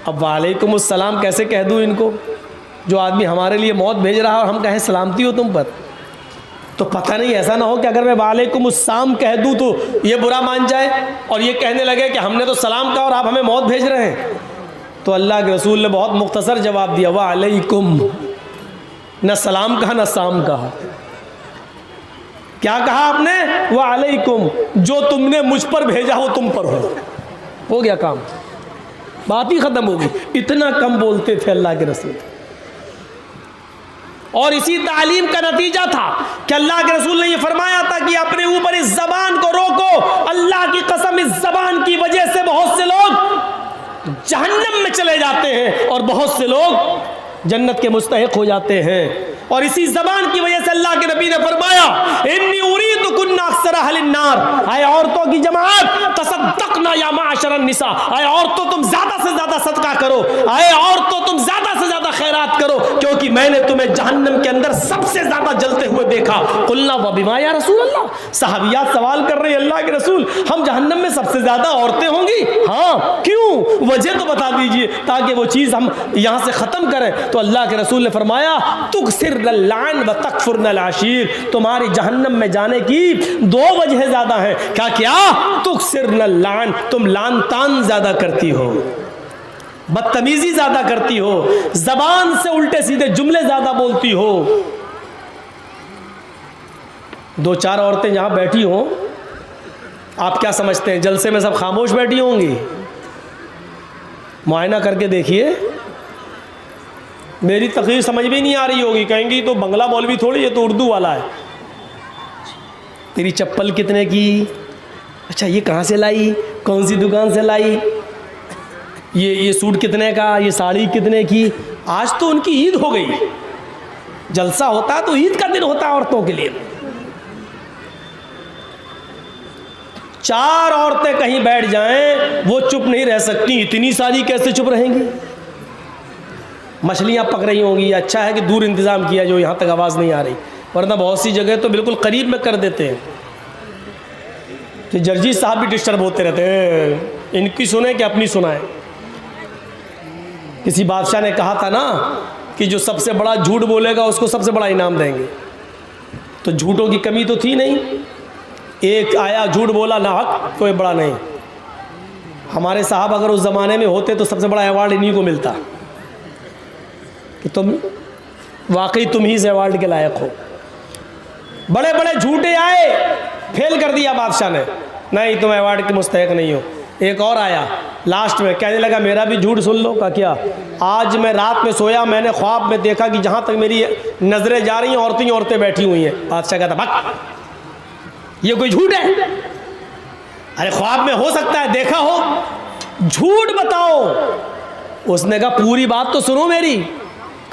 अब वालेकुमुस्सलाम कैसे कह दूँ इनको, जो आदमी हमारे लिए मौत भेज रहा है और हम कहें सलामती हो तुम पर। तो पता नहीं ऐसा ना हो कि अगर मैं वालेकुमुस्सलाम कह दूँ तो ये बुरा मान जाए और ये कहने लगे कि हमने तो सलाम कहा और आप हमें मौत भेज रहे हैं। तो अल्लाह के रसूल ने बहुत मुख्तसर जवाब दिया, वालेकुम। न सलाम कहा न साम कहा। क्या कहा आपने? वालेकुम, जो तुमने मुझ पर भेजा वो तुम पर हो गया काम, बात ही खत्म होगी। इतना कम बोलते थे अल्लाह के रसूल। और इसी तालीम का नतीजा था कि अल्लाह के रसूल ने यह फरमाया था कि अपने ऊपर इस जबान को रोको। अल्लाह की कसम, इस जबान की वजह से बहुत से लोग जहन्नम में चले जाते हैं और बहुत से लोग जन्नत के मुस्तहिक हो जाते हैं। और इसी जबान की वजह से अल्लाह के नबी ने फरमाया इन्नी उरीदु कुन्ना अक्सर अहलिन नार, आए औरतों की जमात तसद्दक़ना या माशरन निसा, आए औरतों तुम ज्यादा से ज्यादा सदका करो, आए औरतों तुम ज्यादा से ज्यादा खैरात करो, क्योंकि मैंने तुम्हें जहन्नम के अंदर सबसे ज्यादा जलते हुए देखा। कुल्ला व बिमा या रसूल अल्लाह, सहाबियात सवाल कर रहे हैं अल्लाह के रसूल हम जहन्नम में सबसे ज्यादा औरतें होंगी? हाँ, क्यों? वजह तो बता दीजिए ताकि वो चीज हम यहां से खत्म करें। तो अल्लाह के रसूल ने फरमाया तुकसिरनल लान व तकफुरनल आशीर, तुम्हारी जहन्नम में जाने की दो वजह ज्यादा है। क्या क्या? तुकसिरनल लान, तुम लान तान ज्यादा करती हो, बदतमीजी ज्यादा करती हो, जबान से उल्टे सीधे जुमले ज्यादा बोलती हो। दो चार औरतें यहां बैठी हो, आप क्या समझते हैं जलसे में सब खामोश बैठी होंगी? मुआयना करके देखिए, मेरी तकरीर समझ में नहीं आ रही होगी, कहेंगी तो बंगला मौलवी थोड़ी, ये तो उर्दू वाला है। तेरी चप्पल कितने की? अच्छा ये कहाँ से लाई, कौन सी दुकान से लाई? ये सूट कितने का, ये साड़ी कितने की? आज तो उनकी ईद हो गई, जलसा होता है तो ईद का दिन होता है औरतों के लिए। चार औरतें कहीं बैठ जाएं वो चुप नहीं रह सकती, इतनी सारी कैसे चुप रहेंगी? मछलियां पक रही होंगी, अच्छा है कि दूर इंतज़ाम किया जो यहाँ तक आवाज़ नहीं आ रही, वरना बहुत सी जगह तो बिल्कुल करीब में कर देते हैं कि जर्जी साहब भी डिस्टर्ब होते रहते हैं, इनकी सुने कि अपनी सुनाए। किसी बादशाह ने कहा था ना कि जो सबसे बड़ा झूठ बोलेगा उसको सबसे बड़ा इनाम देंगे, तो झूठों की कमी तो थी नहीं, एक आया झूठ बोला ना हक, कोई बड़ा नहीं। हमारे साहब अगर उस ज़माने में होते तो सबसे बड़ा अवार्ड इन्हीं को मिलता कि तुम वाकई तुम ही से अवार्ड के लायक हो। बड़े बड़े झूठे आए, फेल कर दिया बादशाह ने, नहीं तुम अवार्ड के मुस्तहक नहीं हो। एक और आया लास्ट में, कहने लगा मेरा भी झूठ सुन लो। का क्या? आज मैं रात में सोया, मैंने ख्वाब में देखा कि जहाँ तक मेरी नज़रें जा रही हैं औरतें ही औरतें बैठी हुई हैं। बादशाह कहता भाग, ये कोई झूठ है? अरे ख्वाब में हो सकता है देखा हो, झूठ बताओ। उसने कहा पूरी बात तो सुनो मेरी।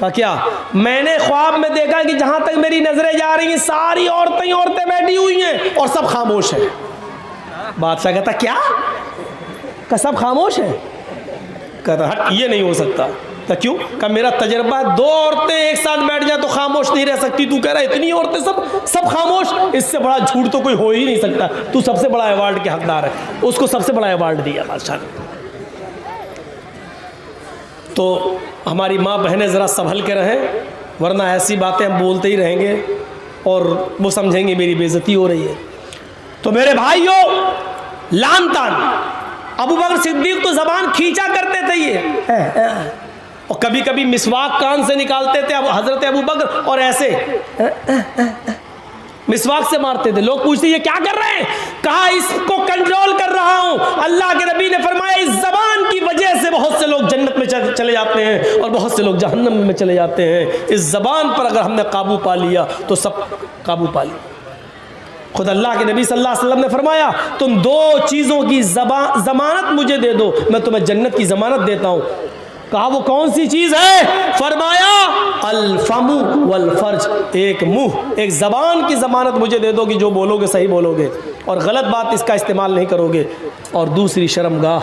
का क्या? मैंने ख्वाब में देखा कि जहां तक मेरी नजरें जा रही हैं सारी औरतें ही औरतें बैठी हुई हैं और सब खामोश हैं। बादशाह कहता क्या? का सब खामोश है? कहता हट, ये नहीं हो सकता। तो क्यों? का मेरा तजर्बा, दो औरतें एक साथ बैठ जाए तो खामोश नहीं रह सकती, तू कह रहा है इतनी औरतें सब खामोश, इससे बड़ा झूठ तो कोई हो ही नहीं सकता। तू सबसे बड़ा अवार्ड के हकदार है। उसको सबसे बड़ा अवार्ड दिया बादशाह ने। तो हमारी माँ बहनें ज़रा संभल के रहें, वरना ऐसी बातें हम बोलते ही रहेंगे और वो समझेंगे मेरी बेइज्जती हो रही है। तो मेरे भाइयों, लान तान, अबू बकर सिद्दीक तो ज़बान खींचा करते थे ये, और कभी कभी मिसवाक कान से निकालते थे हजरत अबू बकर और ऐसे मिसवाक से मारते थे। लोग पूछते ये क्या कर रहे हैं? कहा इसको कंट्रोल कर रहा हूं। अल्लाह के नबी ने फरमाया इस जबान की वजह से बहुत से लोग जन्नत में चले जाते हैं और बहुत से लोग जहन्नम में चले जाते हैं। इस जबान पर अगर हमने काबू पा लिया तो सब काबू पा लिया। खुद अल्लाह के नबी सल्लल्लाहु अलैहि वसल्लम ने फरमाया तुम दो चीज़ों की जमानत मुझे दे दो, मैं तुम्हें जन्नत की जमानत देता हूँ। कहा वो कौन सी चीज़ है? फरमाया अल फमु वल फर्ज, एक मुंह, एक ज़बान की ज़मानत मुझे दे दो कि जो बोलोगे सही बोलोगे और गलत बात इसका इस्तेमाल नहीं करोगे, और दूसरी शर्मगाह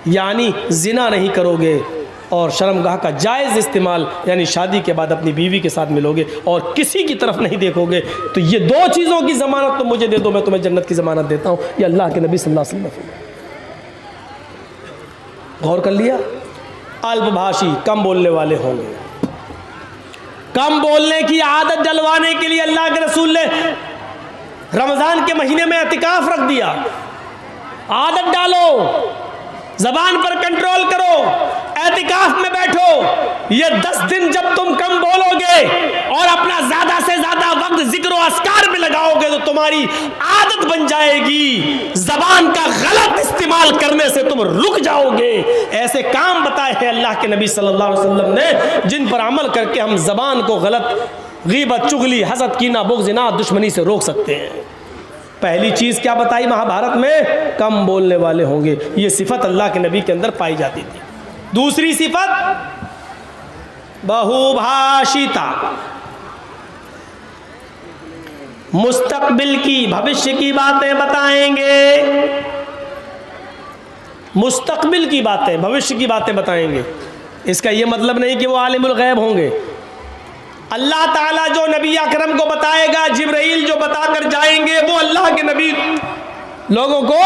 यानी जिना नहीं करोगे, और शर्मगाह का जायज़ इस्तेमाल यानी शादी के बाद अपनी बीवी के साथ मिलोगे और किसी की तरफ नहीं देखोगे। तो ये दो चीज़ों की ज़मानत तो मुझे दे दो, मैं तुम्हें जन्नत की ज़मानत देता हूँ। ये अल्लाह के नबी सल्लल्लाहु अलैहि वसल्लम ने गौर कर लिया। अल्पभाषी, कम बोलने वाले होंगे। कम बोलने की आदत डलवाने के लिए अल्लाह के रसूल ने रमज़ान के महीने में एतिकाफ रख दिया। आदत डालो, ज़बान पर कंट्रोल करो, एतिकाफ में बैठो। ये 10 दिन जब तुम कम बोलोगे और अपना ज़्यादा से ज़्यादा वक्त जिक्र और अस्कार में लगाओगे तो तुम्हारी आदत बन जाएगी। ज़बान का गलत इस्तेमाल करने से तुम रुक जाओगे। ऐसे काम बताए हैं अल्लाह के नबी सल्लल्लाहु अलैहि वसल्लम ने जिन पर अमल करके हम ज़बान को गलत गीबत, चुगली, हसद, कीना, बुग़्ज़, जिना, दुश्मनी से रोक सकते हैं। पहली चीज़ क्या बताई महाभारत में? कम बोलने वाले होंगे। ये सिफत अल्लाह के नबी के अंदर पाई जाती थी। दूसरी सिफत बहुभाषिता, मुस्तकबिल की, भविष्य की बातें बताएंगे। मुस्तकबिल की बातें, भविष्य की बातें बताएंगे। इसका यह मतलब नहीं कि वो आलिमुल गैब होंगे। अल्लाह ताला जो नबी अकरम को बताएगा, जिब्राइल जो बताकर जाएंगे, वो अल्लाह के नबी लोगों को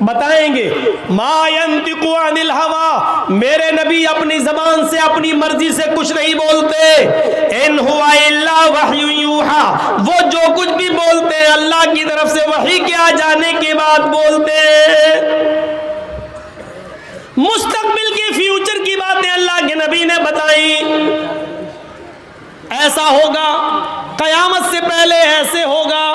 बताएंगे। मा यंतिकु अनिल हवा, मेरे नबी अपनी जबान से अपनी मर्जी से कुछ नहीं बोलते। इन हुवा इल्ला वह्यु यूहा, वो जो कुछ भी बोलते हैं अल्लाह की तरफ से वही के आ जाने के बाद बोलते हैं। मुस्तकबिल की, फ्यूचर की बातें अल्लाह के नबी ने बताई। ऐसा होगा, कयामत से पहले ऐसे होगा।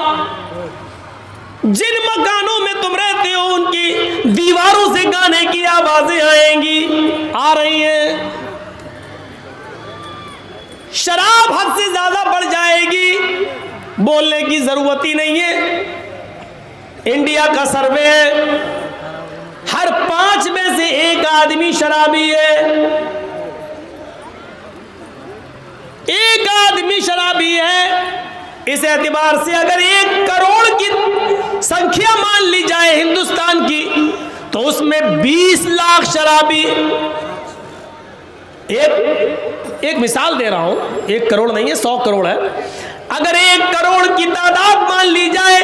जिन मकानों में तुम रहते हो उनकी दीवारों से गाने की आवाजें आएंगी, आ रही हैं। शराब हद से ज्यादा बढ़ जाएगी, बोलने की जरूरत ही नहीं है। इंडिया का सर्वे है, हर 5 में से 1 आदमी शराबी है। 1 आदमी शराबी है। इस एतबार से अगर 1 करोड़ की संख्या मान ली जाए हिंदुस्तान की, तो उसमें 20 लाख शराबी। एक मिसाल दे रहा हूं, 1 करोड़ नहीं है, 100 करोड़ है। अगर 1 करोड़ की तादाद मान ली जाए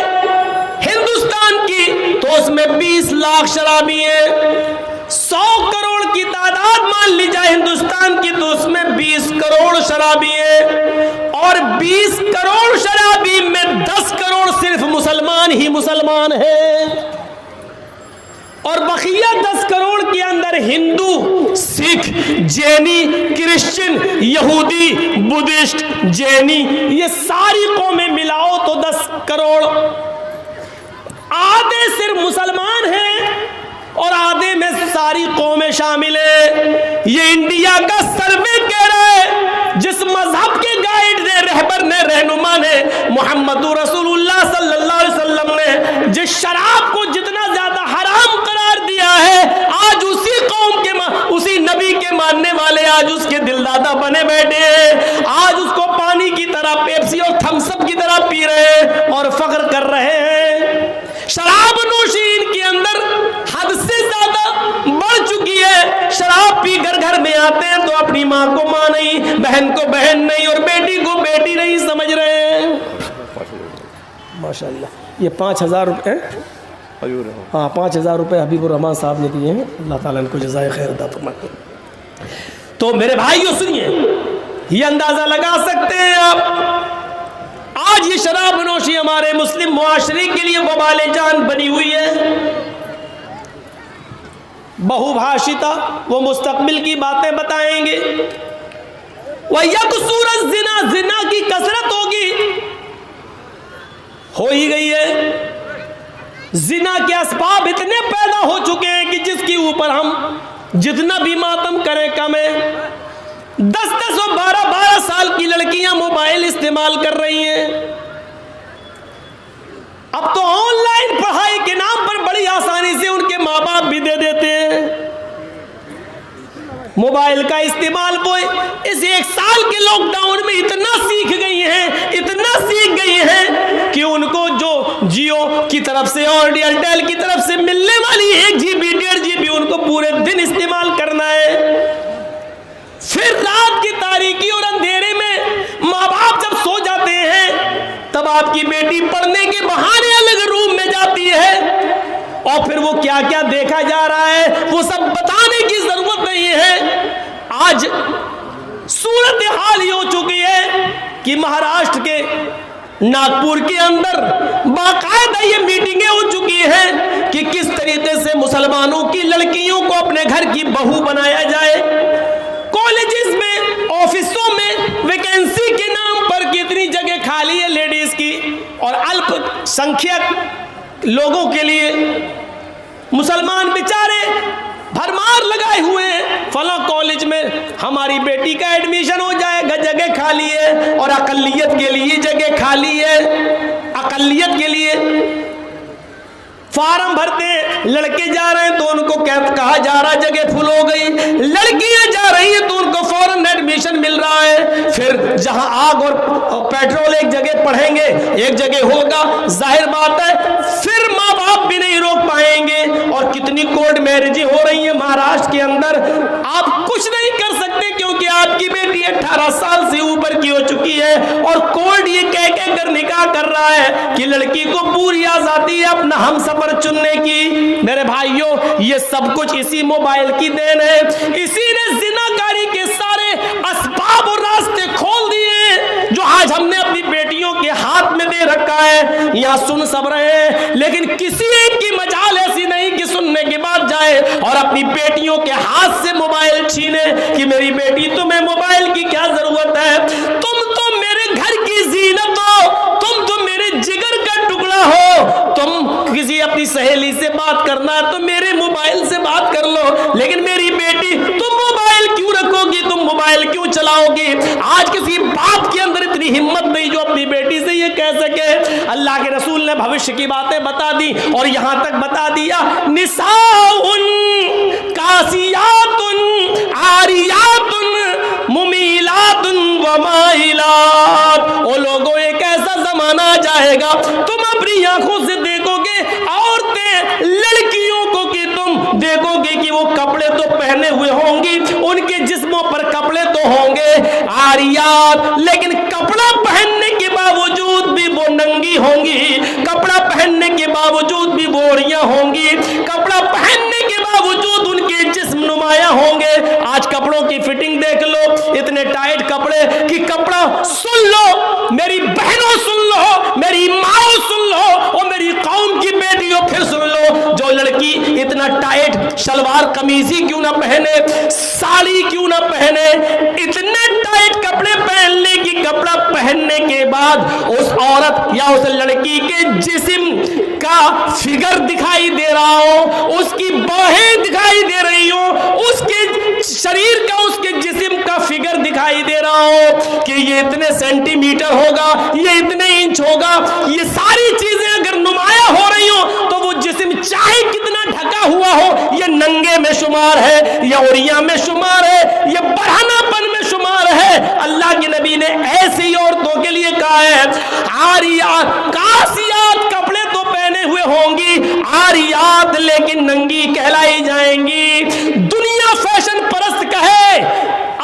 हिंदुस्तान की, तो उसमें 20 लाख शराबी है। 100 करोड़ की तादाद मान ली जाए हिंदुस्तान की, तो उसमें 20 करोड़ शराबी है। और 20 करोड़ शराबी में 10 करोड़ सिर्फ मुसलमान ही मुसलमान है। और बकिया 10 करोड़ के अंदर हिंदू, सिख, जैनी, क्रिश्चियन, यहूदी, बुद्धिस्ट, जैनी, ये सारी कौमें मिलाओ तो 10 करोड़। आधे सिर्फ मुसलमान हैं और आधे में सारी कौमें शामिल है। ये इंडिया का सर्वे कह रहा है। जिस मजहब के गाइड ने, रहबर ने, रहनुमा ने, मोहम्मद रसूलुल्लाह सल्लल्लाहु अलैहि वसल्लम ने जिस शराब को जितना ज्यादा हराम करार दिया है, आज उसी कौम के, उसी नबी के मानने वाले आज उसके दिलदादा बने बैठे हैं। आज उसको पानी की तरह, पेप्सी और थम्स अप की तरह पी रहे हैं और फख्र कर रहे हैं। शराब नोशी इनके अंदर हद से ज्यादा बढ़ चुकी है। शराब पी कर घर में आते हैं तो अपनी माँ को माँ नहीं, बहन को बहन नहीं और बेटी को बेटी नहीं समझ रहे हैं। माशाल्लाह। ये 5000 रुपये, हाँ 5000 रुपये हबीबुर रहमान साहब ने दिए हैं। अल्लाह ताला इनको जज़ाए खैर अता फरमाए। तो मेरे भाइयों सुनिए, ये अंदाजा लगा सकते हैं आप, आज ये शराब नोशी हमारे मुस्लिम मुआशरे के लिए वबाले जान बनी हुई है। बहुभाषिता, वो मुस्तकबिल की बातें बताएंगे। वह यकसूरत जिना, जिना की कसरत होगी, हो ही गई है। जिना के असबाब इतने पैदा हो चुके हैं कि जिसके ऊपर हम जितना भी मातम करें कम है। 10-10 और 12-12 साल की लड़कियां मोबाइल इस्तेमाल कर रही हैं। अब तो ऑनलाइन पढ़ाई के नाम पर बड़ी आसानी से उनके माँ बाप भी दे देते हैं मोबाइल का इस्तेमाल। वो इस 1 साल के लॉकडाउन में इतना सीख गई हैं, इतना सीख गई हैं कि उनको जो जियो की तरफ से और एयरटेल की तरफ से मिलने वाली 1 GB 1.5 GB उनको पूरे दिन इस्तेमाल करना है। फिर रात की तारीकी और अंधेरे में माँ बाप जब सो जाते हैं, तब आपकी बेटी पढ़ने के बहाने अलग रूम में जाती है और फिर वो क्या क्या देखा जा रहा है वो सब बताने की जरूरत नहीं है। आज सूरत हाल ये हो चुकी है कि महाराष्ट्र के नागपुर के अंदर बाकायदा ये मीटिंगें हो चुकी हैं कि किस तरीके से मुसलमानों की लड़कियों को अपने घर की बहू बनाया जाए। कॉलेजेस में, ऑफिसों में वैकेंसी के नाम पर कितनी जगह खाली है लेडीज की, और अल्पसंख्यक लोगों के लिए मुसलमान बेचारे भरमार लगाए हुए हैं। फला कॉलेज में हमारी बेटी का एडमिशन हो जाएगा, जगह खाली है, और अकलियत के लिए जगह खाली है। अकलियत के लिए फार्म भरते हैं, लड़के जा रहे हैं तो उनको कहा जा रहा है जगह फुल हो गई, लड़कियां जा रही हैं तो उनको फौरन फौरन एडमिशन मिल रहा है। फिर जहां आग और पेट्रोल एक जगह पढ़ेंगे, एक जगह होगा, जाहिर बात है फिर माँ बाप भी नहीं रोक पाएंगे। और कितनी कोर्ट मैरिजें हो रही है महाराष्ट्र के अंदर, आप कुछ नहीं कर सकते क्योंकि आपकी बेटी 18 साल से ऊपर की हो चुकी है और कोर्ट ये कह कर निकाह कर रहा है कि लड़की को पूरी आजादी है अपना हमसफर चुनने की। मेरे भाइयों, ये सब कुछ इसी मोबाइल की देन है। इसी ने जिनाकारी के सारे असबाब और रास्ते खोल दिए जो आज हमने अपनी बेटियों के हाथ में दे रखा है। यहां सुन सब रहे हैं, लेकिन किसी एक की मजाल ऐसी नहीं कि सुनने के बाद जाए और अपनी बेटियों के हाथ से मोबाइल छीने कि मेरी बेटी, तुम्हें मोबाइल की क्या जरूरत है, तुम तो मेरे घर की जीनत हो, तुम तो मेरे जिगर का टुकड़ा हो, तुम किसी अपनी सहेली से बात करना है तो मेरे मोबाइल से बात कर लो, लेकिन मेरी बेटी तुम मोबाइल क्यों रखोगी, तुम मोबाइल क्यों चलाओगी। आज किसी बाप के अंदर इतनी हिम्मत नहीं जो अपनी बेटी से ये कह सके। अल्लाह के रसूल ने भविष्य की बातें बता दी और यहां तक बता दिया, निसाउन कासियातुन आरियातुन मुमीलातुन व माइलात। ओ लोगों, एक ऐसा जमाना आ जाएगा तुम अपनी आंखों से देखोगे औरतें लड़कियों को कि तुम देखोगे कि वो कपड़े तो पहने हुए होंगी, उनके जिस्मों पर कपड़े तो होंगे आरियात, लेकिन कपड़ा पहनने के बावजूद भी वो नंगी होंगी, कपड़ा पहनने के बावजूद भी बोरियां होंगी, कपड़ा पहनने के बावजूद उनके जिस्म नुमाया होंगे। आज कपड़ों की फिटिंग देख लो, इतने टाइट कपड़े कि कपड़ा सुन लो, मेरी बहनों सुन लो, मेरी माओ सुन लो और मेरी कौम की बेटियों फिर सुन लो, जो लड़की इतना टाइट शलवार कमीज ही क्यों ना पहने, साड़ी क्यों ना पहने, इतने टाइट कपड़े पहन ले कि कपड़ा पहनने के बाद उस औरत या उस लड़की के जिस्म का फिगर दिखाई दे रहा हो, उसकी बाहें दिखाई दे रही हो, उसके शरीर का, उसके जिस्म का फिगर दिखाई दे रहा हो कि ये इतने सेंटीमीटर होगा, ये इतने इंच होगा, ये सारी चीजें अगर नुमाया हो रही हो तो वो जिस्म चाहे कितना ढका हुआ हो, ये नंगे में शुमार है, ये उरिया में शुमार है, ये बढ़ानापन में शुमार है। अल्लाह के नबी ने ऐसी औरतों के लिए कहा है, आरियात कासियात, कपड़े तो पहने हुए होंगी, आरियात लेकिन नंगी कहलाई जाएंगी। दुनिया फैशन परस्त कहे,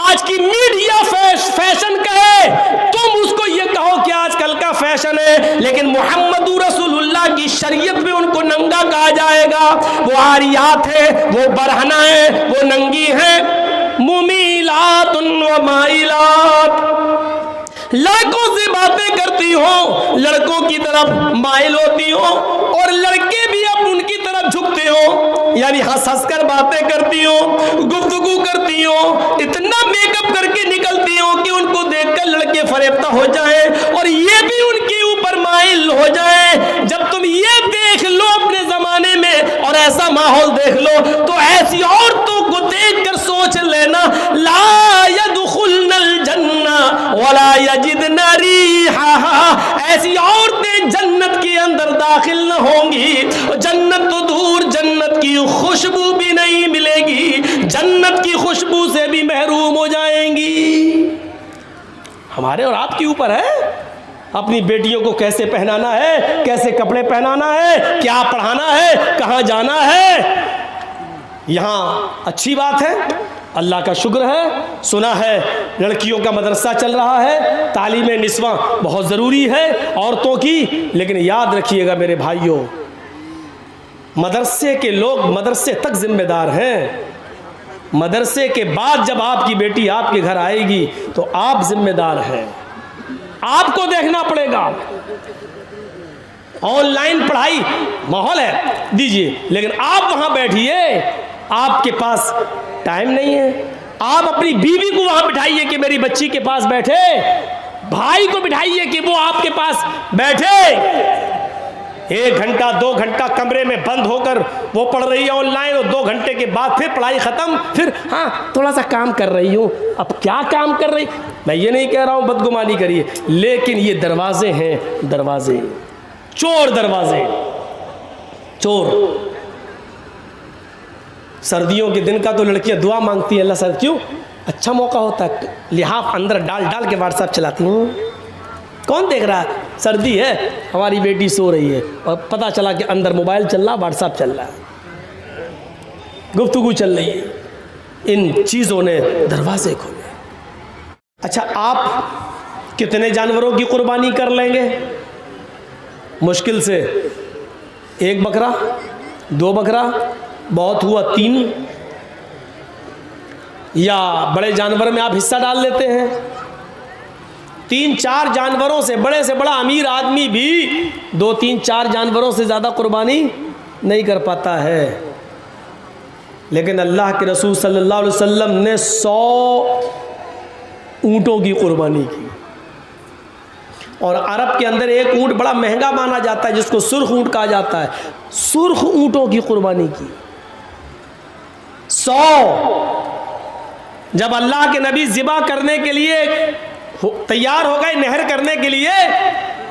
आज की मीडिया फैशन कहे, तुम उसको ये कहो कि आजकल का फैशन है, लेकिन मुहम्मदुर रसूलुल्लाह की शरीयत में उनको नंगा कहा जाएगा। वो आरियात है, वो बरहना है, वो नंगी है। मुमीलातुन व माइलात, लड़कों से बातें करती हो, लड़कों की तरफ माइल होती हो और लड़के भी अब उनकी तरफ झुकते हो, यानी हंस हंस कर बातें करती हो, गुफ्तगू करती हो, इतना मेकअप करके निकलती हो कि उनको देखकर लड़के फरेफ्ता हो जाए और ये भी उनके ऊपर माइल हो जाए। जब तुम ये देख लो अपने जमाने में और ऐसा माहौल देख लो तो ऐसी औरतों को देखकर सोच लेना, ला यदखुलनल जन्ना वला यजिदना रिहा, ऐसी औरतें जन्नत के अंदर दाखिल न होंगी, जन्नत तो दूर, जन्नत की खुशबू भी नहीं मिलेगी, जन्नत की खुशबू से भी महरूम हो जाएंगी। हमारे और आपके ऊपर है अपनी बेटियों को कैसे पहनाना है, कैसे कपड़े पहनाना है, क्या पढ़ाना है, कहाँ जाना है। यहाँ अच्छी बात है, अल्लाह का शुक्र है, सुना है लड़कियों का मदरसा चल रहा है, तालीम निस्वा बहुत ज़रूरी है औरतों की, लेकिन याद रखिएगा मेरे भाइयों, मदरसे के लोग मदरसे तक जिम्मेदार हैं। मदरसे के बाद जब आपकी बेटी आपके घर आएगी तो आप जिम्मेदार हैं, आपको देखना पड़ेगा। ऑनलाइन पढ़ाई माहौल है, दीजिए, लेकिन आप वहां बैठिए, आपके पास टाइम नहीं है। आप अपनी बीवी को वहां बिठाइए कि मेरी बच्ची के पास बैठे, भाई को बिठाइए कि वो आपके पास बैठे। 1 घंटा 2 घंटा कमरे में बंद होकर वो पढ़ रही है ऑनलाइन और 2 घंटे के बाद फिर पढ़ाई खत्म, फिर हाँ थोड़ा सा काम कर रही हूँ। अब क्या काम कर रही, मैं ये नहीं कह रहा हूँ बदगुमानी करिए, लेकिन ये दरवाजे हैं, दरवाजे, चोर दरवाजे, चोर। सर्दियों के दिन का तो लड़कियां दुआ मांगती हैं, अल्लाह सर क्यों अच्छा मौका होता है, लिहाफ अंदर डाल डाल के व्हाट्सएप चलाती हूँ। कौन देख रहा है? सर्दी है, हमारी बेटी सो रही है और पता चला कि अंदर मोबाइल चल रहा, व्हाट्सएप चल रहा है, गुफ्तगू चल रही है। इन चीज़ों ने दरवाजे खोले। अच्छा, आप कितने जानवरों की कुर्बानी कर लेंगे? मुश्किल से 1 बकरा, 2 बकरा, बहुत हुआ 3, या बड़े जानवर में आप हिस्सा डाल लेते हैं। 3-4 जानवरों से बड़ा अमीर आदमी भी 2-3-4 जानवरों से ज़्यादा कुर्बानी नहीं कर पाता है। लेकिन अल्लाह के रसूल सल्लल्लाहु अलैहि वसल्लम ने 100 ऊँटों की कुर्बानी की। और अरब के अंदर एक ऊँट बड़ा महंगा माना जाता है जिसको सुर्ख ऊँट कहा जाता है। सुर्ख ऊँटों की कुर्बानी की 100। जब अल्लाह के नबी ज़िबा करने के लिए तैयार हो गए, नहर करने के लिए,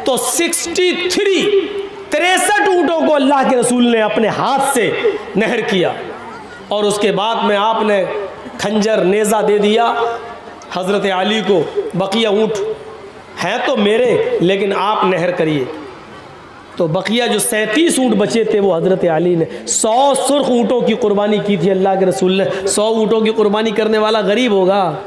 तो 63 ऊँटों को अल्लाह के रसूल ने अपने हाथ से नहर किया। और उसके बाद में आपने खंजर नेज़ा दे दिया हज़रत अली को। बकिया ऊँट हैं तो मेरे, लेकिन आप नहर करिए। तो बकिया जो 37 ऊँट बचे थे वो हज़रत अली ने 100 सुर्ख ऊँटों की कुर्बानी की थी अल्लाह के रसूल ने। 100 ऊँटों की कुर्बानी करने वाला गरीब होगा,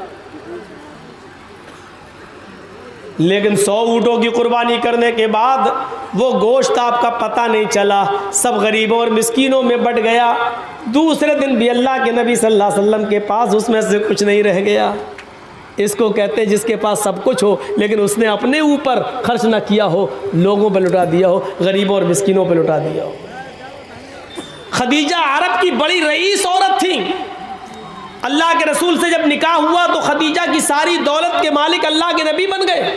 लेकिन 100 ऊँटों की कुर्बानी करने के बाद वो गोश्त आपका पता नहीं चला, सब गरीबों और मिस्कीनों में बट गया। दूसरे दिन भी अल्लाह के नबी सल्लल्लाहु अलैहि वसल्लम के पास उसमें से कुछ नहीं रह गया। इसको कहते हैं जिसके पास सब कुछ हो लेकिन उसने अपने ऊपर खर्च ना किया हो, लोगों पर लुटा दिया हो, गरीबों और मिस्कीनों पर लुटा दिया हो। खदीजा अरब की बड़ी रईस औरत थी। अल्लाह के रसूल से जब निकाह हुआ तो खदीजा की सारी दौलत के मालिक अल्लाह के नबी बन गए।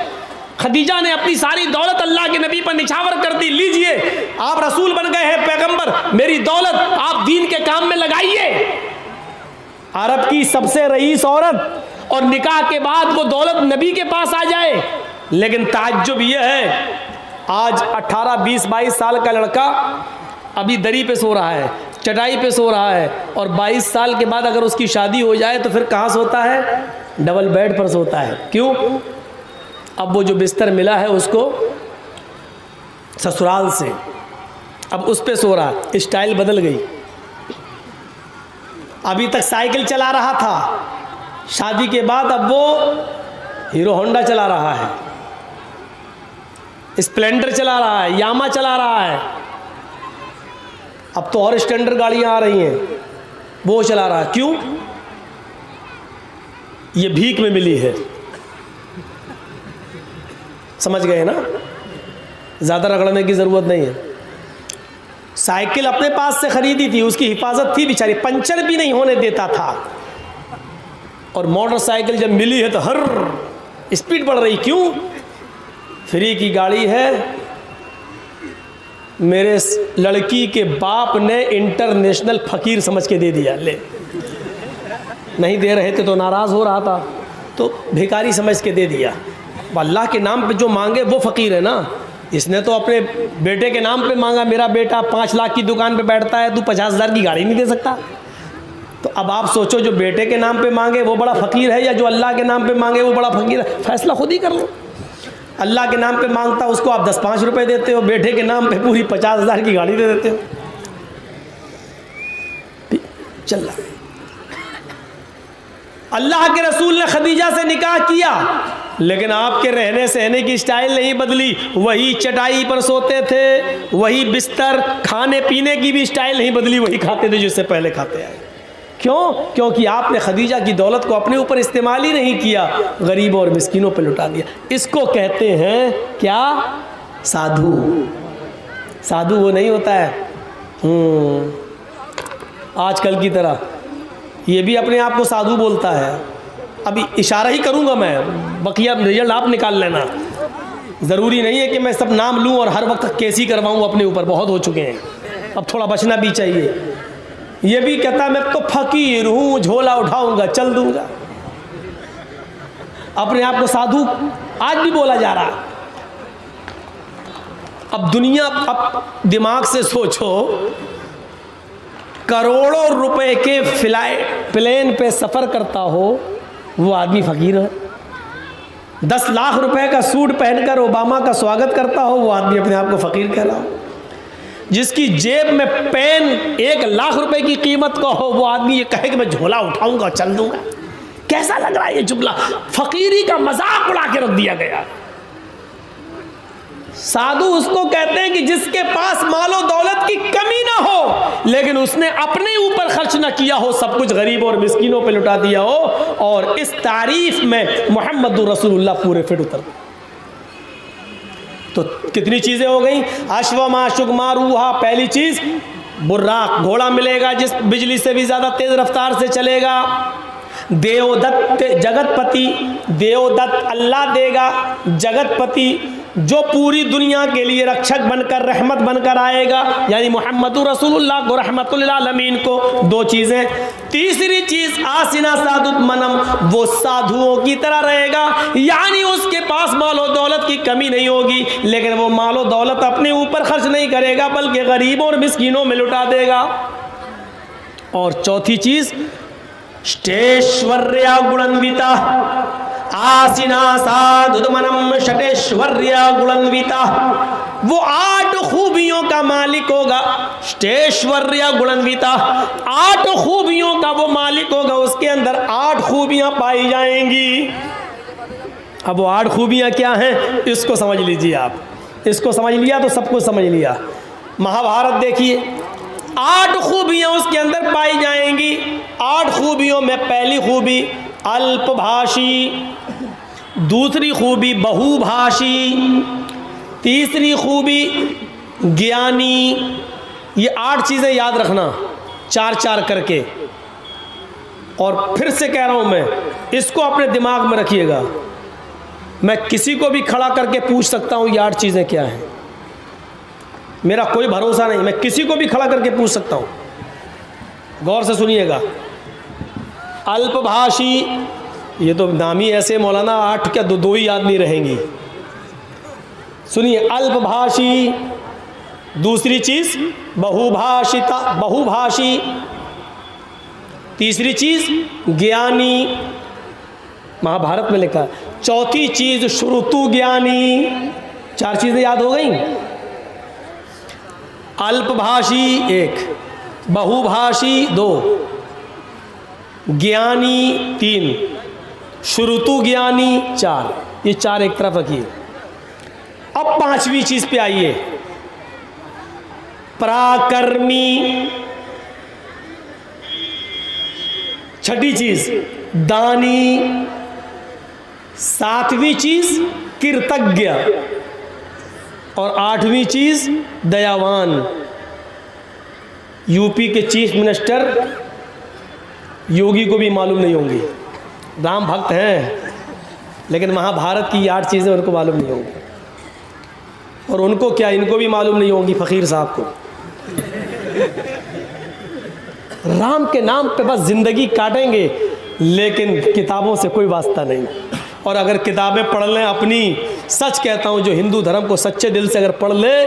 खदीजा ने अपनी सारी दौलत अल्लाह के नबी पर निछावर कर दी, लीजिए आप रसूल बन गए हैं, पैगंबर, मेरी दौलत आप दीन के काम में लगाइए। अरब की सबसे रईस औरत, और निकाह के बाद वो दौलत नबी के पास आ जाए। लेकिन ताज्जुब यह है, आज 18, 20, 22 साल का लड़का अभी दरी पे सो रहा है, चटाई पे सो रहा है, और 22 साल के बाद अगर उसकी शादी हो जाए तो फिर कहाँ सोता है? डबल बेड पर सोता है। क्यों? अब वो जो बिस्तर मिला है उसको ससुराल से, अब उस पे सो रहा, स्टाइल बदल गई। अभी तक साइकिल चला रहा था, शादी के बाद अब वो हीरो होंडा चला रहा है, स्प्लेंडर चला रहा है, यामा चला रहा है। अब तो और स्टैंडर्ड गाड़ियां आ रही हैं, वो चला रहा है। क्यों? ये भीख में मिली है। समझ गए ना? ज़्यादा रगड़ने की ज़रूरत नहीं है। साइकिल अपने पास से खरीदी थी, उसकी हिफाजत थी बेचारी, पंचर भी नहीं होने देता था। और मोटरसाइकिल जब मिली है तो हर स्पीड बढ़ रही। क्यों? फ्री की गाड़ी है। मेरे लड़की के बाप ने इंटरनेशनल फ़कीर समझ के दे दिया। ले, नहीं दे रहे थे तो नाराज़ हो रहा था, तो भिखारी समझ के दे दिया। अल्लाह के नाम पे जो मांगे वो फ़कीर है ना। इसने तो अपने बेटे के नाम पे मांगा, मेरा बेटा 5 लाख की दुकान पे बैठता है, तू 50,000 की गाड़ी नहीं दे सकता। तो अब आप सोचो, जो बेटे के नाम पे मांगे वो बड़ा फ़कीर है या जो अल्लाह के नाम पे मांगे वो बड़ा फ़कीर है? फैसला खुद ही कर लो। अल्लाह के नाम पे मांगता उसको आप 10-5 रुपए देते हो, बेटे के नाम पे पूरी 50,000 की गाड़ी दे देते हो। चल रहा। अल्लाह के रसूल ने खदीजा से निकाह किया, लेकिन आपके रहने सहने की स्टाइल नहीं बदली। वही चटाई पर सोते थे, वही बिस्तर, खाने पीने की भी स्टाइल नहीं बदली, वही खाते थे जिससे पहले खाते आए। क्यों? क्योंकि आपने खदीजा की दौलत को अपने ऊपर इस्तेमाल ही नहीं किया, गरीबों और मिस्किनों पर लुटा दिया। इसको कहते हैं क्या? साधु। साधु वो नहीं होता है आजकल की तरह, ये भी अपने आप को साधु बोलता है। अभी इशारा ही करूँगा मैं, बकिया रिजल्ट आप निकाल लेना। ज़रूरी नहीं है कि मैं सब नाम लूँ और हर वक्त केस ही करवाऊँ अपने ऊपर, बहुत हो चुके हैं, अब थोड़ा बचना भी चाहिए। ये भी कहता मैं तो फकीर हूँ, झोला उठाऊंगा चल दूंगा। अपने आप को साधु आज भी बोला जा रहा। अब दुनिया, अब दिमाग से सोचो, करोड़ों रुपए के प्लेन पे सफ़र करता हो, वो आदमी फ़कीर है। 10 लाख रुपए का सूट पहनकर ओबामा का स्वागत करता हो, वो आदमी अपने आप को फ़कीर कहलाओ। जिसकी जेब में पेन 1 लाख रुपए की कीमत का हो, वो आदमी ये कहे कि मैं झोला उठाऊंगा चल दूंगा। कैसा लग रहा है ये जुमला? फ़कीरी का मजाक उड़ा के रख दिया गया। साधु उसको कहते हैं कि जिसके पास मालो दौलत की कमी ना हो, लेकिन उसने अपने ऊपर खर्च ना किया हो, सब कुछ गरीबों और मिस्कीनों पे लुटा दिया हो। और इस तारीफ में मोहम्मदुर रसूलुल्लाह पूरे फिट उतर। तो कितनी चीजें हो गई? अश्व माशुक मारूहा, पहली चीज बुर्राक, घोड़ा मिलेगा जिस बिजली से भी ज्यादा तेज रफ्तार से चलेगा। देवदत्त, जगतपति, देवदत्त अल्लाह देगा, जगतपति जो पूरी दुनिया के लिए रक्षक बनकर रहमत बनकर आएगा, यानी मोहम्मदुर रसूलुल्लाह को, रहमतुल लिल आलमीन को। 2 चीज़ें। तीसरी चीज़ आसिना सादुत मनम, वो साधुओं की तरह रहेगा, यानी उसके पास मालो दौलत की कमी नहीं होगी, लेकिन वो मालो दौलत अपने ऊपर खर्च नहीं करेगा, बल्कि गरीबों और मिस्कीनों में लुटा देगा। और चौथी चीज़ ष्टेश्वर्या गुणान्विता, आसिना साधुमनम षटेश्वर्या गुणान्विता, वो 8 खूबियों का मालिक होगा। ष्टेश्वर्या गुणान्विता, 8 खूबियों का वो मालिक होगा, उसके अंदर 8 खूबियां पाई जाएंगी। अब वो 8 खूबियां क्या हैं, इसको समझ लीजिए आप। इसको समझ लिया तो सब कुछ समझ लिया। महाभारत देखिए, 8 खूबियां उसके अंदर पाई जाएंगी। 8 खूबियों में पहली खूबी अल्पभाषी, दूसरी खूबी बहुभाषी, तीसरी खूबी ज्ञानी। ये 8 चीज़ें याद रखना 4-4 करके। और फिर से कह रहा हूँ मैं, इसको अपने दिमाग में रखिएगा। मैं किसी को भी खड़ा करके पूछ सकता हूँ ये 8 चीज़ें क्या हैं, मेरा कोई भरोसा नहीं, मैं किसी को भी खड़ा करके पूछ सकता हूँ। गौर से सुनिएगा। अल्पभाषी, ये तो नाम ही ऐसे मौलाना, 8 क्या 2 ही याद नहीं रहेंगी। सुनिए, अल्पभाषी, दूसरी चीज़ बहुभाषिता, बहुभाषी, तीसरी चीज़ ज्ञानी, महाभारत में लिखा। चौथी चीज़ श्रुतु ज्ञानी। 4 चीज़ें याद हो गई। अल्पभाषी 1, बहुभाषी 2, ज्ञानी 3, श्रुतु ज्ञानी 4। ये 4 एक तरफ रखिए। अब 5वीं चीज पे आइए, पराक्रमी। छठी चीज दानी। 7वीं चीज कृतज्ञ। और 8वीं चीज दयावान। यूपी के चीफ मिनिस्टर योगी को भी मालूम नहीं होंगी, राम भक्त हैं, लेकिन महाभारत की 8 चीज़ें उनको मालूम नहीं होंगी। और उनको क्या, इनको भी मालूम नहीं होंगी, फ़कीर साहब को। राम के नाम पे बस ज़िंदगी काटेंगे, लेकिन किताबों से कोई वास्ता नहीं। और अगर किताबें पढ़ लें अपनी, सच कहता हूँ, जो हिंदू धर्म को सच्चे दिल से अगर पढ़ ले,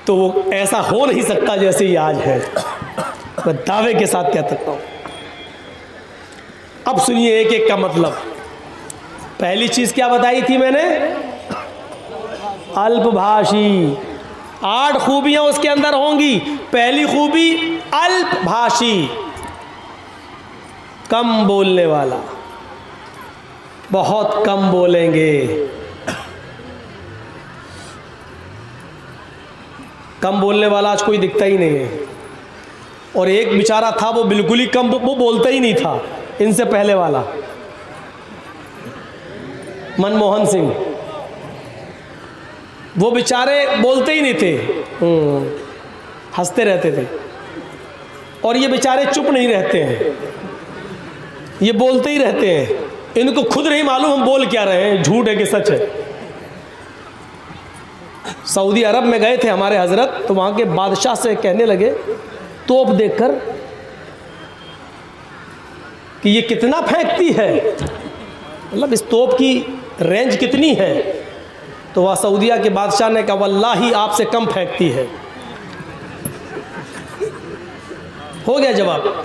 तो वो ऐसा हो नहीं सकता जैसे ये आज है। मैं दावे के साथ कह सकता हूँ। अब सुनिए एक एक का मतलब। पहली चीज क्या बताई थी मैंने? अल्पभाषी। 8 खूबियां उसके अंदर होंगी। पहली खूबी अल्पभाषी, कम बोलने वाला, बहुत कम बोलेंगे। कम बोलने वाला आज कोई दिखता ही नहीं है। और एक बेचारा था, वो बिल्कुल ही कम, वो बोलता ही नहीं था, इनसे पहले वाला मनमोहन सिंह। वो बेचारे बोलते ही नहीं थे, हंसते रहते थे। और ये बेचारे चुप नहीं रहते हैं, ये बोलते ही रहते हैं। इनको खुद नहीं मालूम हम बोल क्या रहे हैं, झूठ है कि सच है। सऊदी अरब में गए थे हमारे हजरत, तो वहाँ के बादशाह से कहने लगे तोप देखकर कि ये कितना फेंकती है, मतलब इस तोप की रेंज कितनी है। तो वह सऊदिया के बादशाह ने कहा वल्लाही आपसे कम फेंकती है। हो गया जवाब,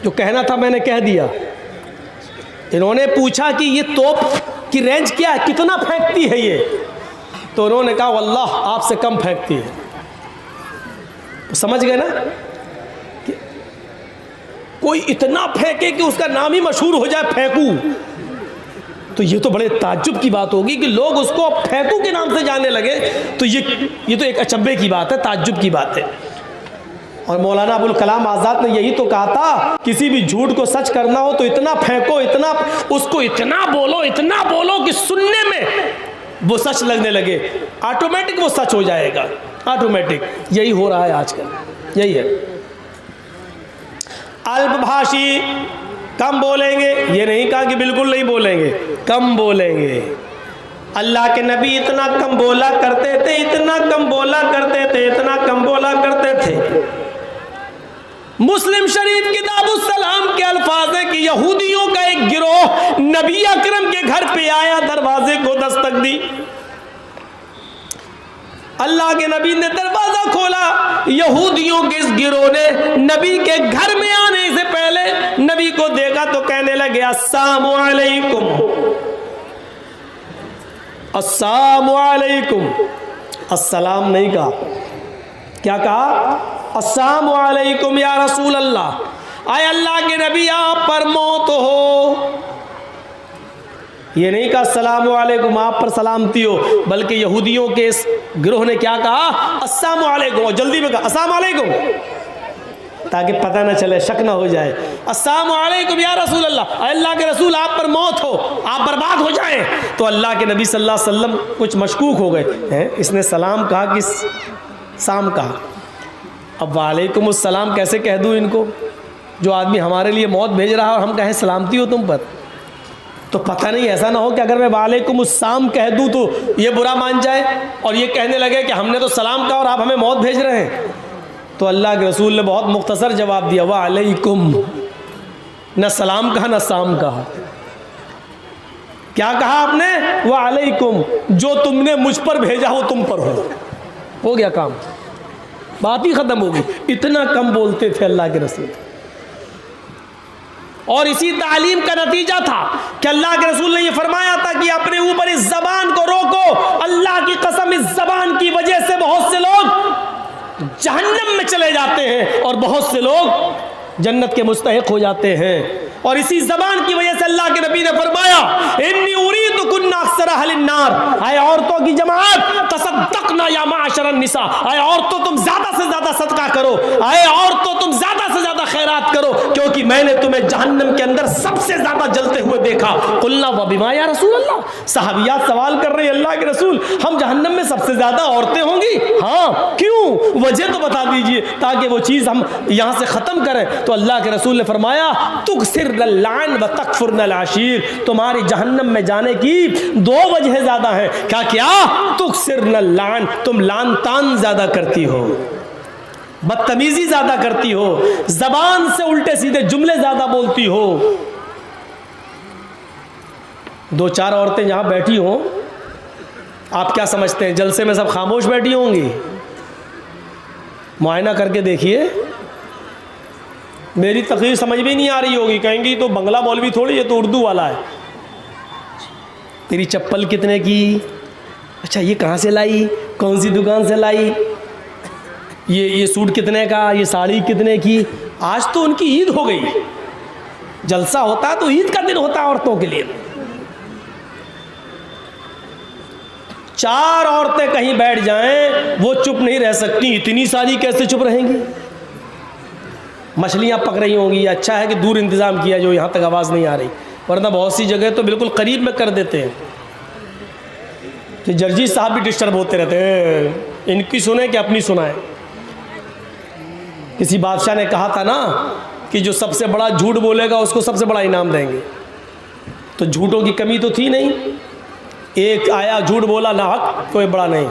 जो कहना था मैंने कह दिया। इन्होंने पूछा कि ये तोप की रेंज क्या है, कितना फेंकती है ये? तो उन्होंने कहा वल्लाह आपसे कम फेंकती है। तो समझ गए ना कि कोई इतना फेंके कि उसका नाम ही मशहूर हो जाए, फेंकू। तो ये तो बड़े ताज्जुब की बात होगी कि लोग उसको फेंकू के नाम से जाने लगे। तो ये तो एक अचंभे की बात है, ताज्जुब की बात है। और मौलाना अबुल कलाम आज़ाद ने यही तो कहा था, किसी भी झूठ को सच करना हो तो इतना फेंको, इतना उसको इतना बोलो कि सुनने में वो सच लगने लगे, ऑटोमेटिक वो सच हो जाएगा, ऑटोमेटिक। यही हो रहा है आजकल, यही है। अल्पभाषी, कम बोलेंगे, ये नहीं कहा कि बिल्कुल नहीं बोलेंगे, कम बोलेंगे। अल्लाह के नबी इतना कम बोला करते थे, इतना कम बोला करते थे, इतना कम बोला करते थे। मुस्लिम शरीफ किताबुस सलाम के अल्फाज है कि यहूदियों का एक गिरोह नबी अकरम के घर पे आया, दरवाजे को दस्तक दी। अल्लाह के नबी ने दरवाजा खोला। यहूदियों के इस गिरोह ने नबी के घर में आने से पहले नबी को देखा तो कहने लगे अस्सलामु अलैकुम, अस्सलामु अलैकुम। अस्सलाम नहीं कहा, क्या कहा? अस्सलामु अलैकुम या रसूल अल्लाह, आए अल्लाह के नबी आप पर मौत हो। ये नहीं कहा अस्सलामु अलैकुम आप पर सलामती हो, बल्कि यहूदियों के इस गिरोह ने क्या कहा? अस्सलामु अलैकुम, और जल्दी में कहा अस्सलामु अलैकुम, ताकि पता न चले, शक न हो जाए। अस्सलामु अलैकुम या रसूल अल्लाह, अल्लाह के रसूल आप पर मौत हो, आप बर्बाद हो जाएं। तो अल्लाह के नबी सल्लल्लाहु अलैहि वसल्लम कुछ मशकूक हो गए हैं, इसने सलाम कहा कि साम कहा। अब वालेकुम अस्सलाम कैसे कह दूँ इनको, जो आदमी हमारे लिए मौत भेज रहा है और हम कहें सलामती हो तुम पर? तो पता नहीं ऐसा ना हो कि अगर मैं वालेकुम अस्सलाम कह दूँ तो ये बुरा मान जाए और ये कहने लगे कि हमने तो सलाम कहा और आप हमें मौत भेज रहे हैं। तो अल्लाह के रसूल ने बहुत मुख्तसर जवाब दिया, वालेकुम, न सलाम कहा न साम कहा। क्या कहा आपने? वालेकुम, जो तुमने मुझ पर भेजा हो तुम पर हो गया काम, बात ही खत्म होगी। इतना कम बोलते थे अल्लाह के रसूल। और इसी तालीम का नतीजा था कि अल्लाह के रसूल ने यह फरमाया था कि अपने ऊपर इस जबान को रोको। अल्लाह की कसम, इस जबान की वजह से बहुत से लोग जहन्नम में चले जाते हैं और बहुत से लोग जन्नत के मुस्तहिक हो जाते हैं। और इसी जबान की वजह से अल्लाह के नबी ने फरमाया, इन्नी उरीदु कुन्ना अक्सर अहलिन नार, आए औरतों की जमात, तसद्दक़ना या माशरन निसा, आए औरतों तुम ज्यादा से ज्यादा सदका करो, आए औरतों तुम ज्यादा से ज्यादा खैरात करो, क्योंकि मैंने तुम्हें जहन्नम के अंदर सबसे ज्यादा जलते हुए देखा। कुल्ला व बिमा या रसूल अल्लाह, सहाबियात सवाल कर रहे हैं अल्लाह के रसूल, हम जहन्नम में सबसे ज्यादा औरतें होंगी? हाँ, क्यों? वजह तो बता दीजिए ताकि वो चीज हम यहां से खत्म करें। तो अल्लाह के रसूल ने फरमाया, तुकसिर लान व तकफुरन आशीर, तुम्हारी जहन्नम में जाने की दो वजह ज्यादा है। क्या क्या? तुकसिर लान, तुम लान तान ज्यादा करती हो, बदतमीजी ज्यादा करती हो, जबान से उल्टे सीधे जुमले ज्यादा बोलती हो। दो चार औरतें जहां बैठी हो, आप क्या समझते हैं जलसे में सब खामोश बैठी होंगी? मुआयना करके देखिए, मेरी तकरीर समझ में नहीं आ रही होगी, कहेंगी तो बंगला मौलवी थोड़ी, ये तो उर्दू वाला है। तेरी चप्पल कितने की? अच्छा, ये कहाँ से लाई? कौन सी दुकान से लाई? ये सूट कितने का? ये साड़ी कितने की? आज तो उनकी ईद हो गई, जलसा होता है तो ईद का दिन होता है औरतों के लिए। चार औरतें कहीं बैठ जाएं, वो चुप नहीं रह सकती, इतनी सारी कैसे चुप रहेंगी? मछलियाँ पक रही होंगी, अच्छा है कि दूर इंतज़ाम किया जो यहाँ तक आवाज़ नहीं आ रही, वरना बहुत सी जगह तो बिल्कुल करीब में कर देते हैं कि जर्जी साहब भी डिस्टर्ब होते रहते हैं, इनकी सुने कि अपनी सुनाए। किसी बादशाह ने कहा था ना कि जो सबसे बड़ा झूठ बोलेगा उसको सबसे बड़ा इनाम देंगे। तो झूठों की कमी तो थी नहीं, एक आया झूठ बोला ना हक, कोई बड़ा नहीं।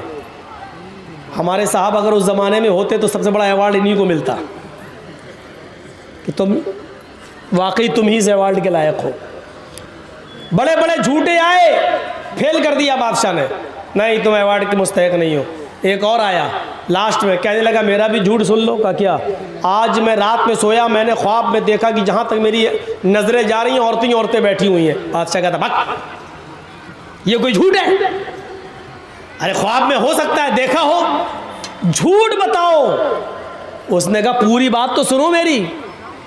हमारे साहब अगर उस ज़माने में होते तो सबसे बड़ा अवार्ड इन्हीं को मिलता कि तुम वाकई तुम ही इस अवार्ड के लायक हो। बड़े बड़े झूठे आए, फेल कर दिया बादशाह ने, नहीं तुम अवार्ड के मुस्तहिक नहीं हो। एक और आया लास्ट में, कहने लगा मेरा भी झूठ सुन लो। का क्या? आज मैं रात में सोया, मैंने ख्वाब में देखा कि जहाँ तक मेरी नज़रें जा रही हैं औरतें ही औरतें बैठी हुई हैं। बादशाह कहता भाग, ये कोई झूठ है? अरे ख्वाब में हो सकता है देखा हो, झूठ बताओ। उसने कहा पूरी बात तो सुनो मेरी।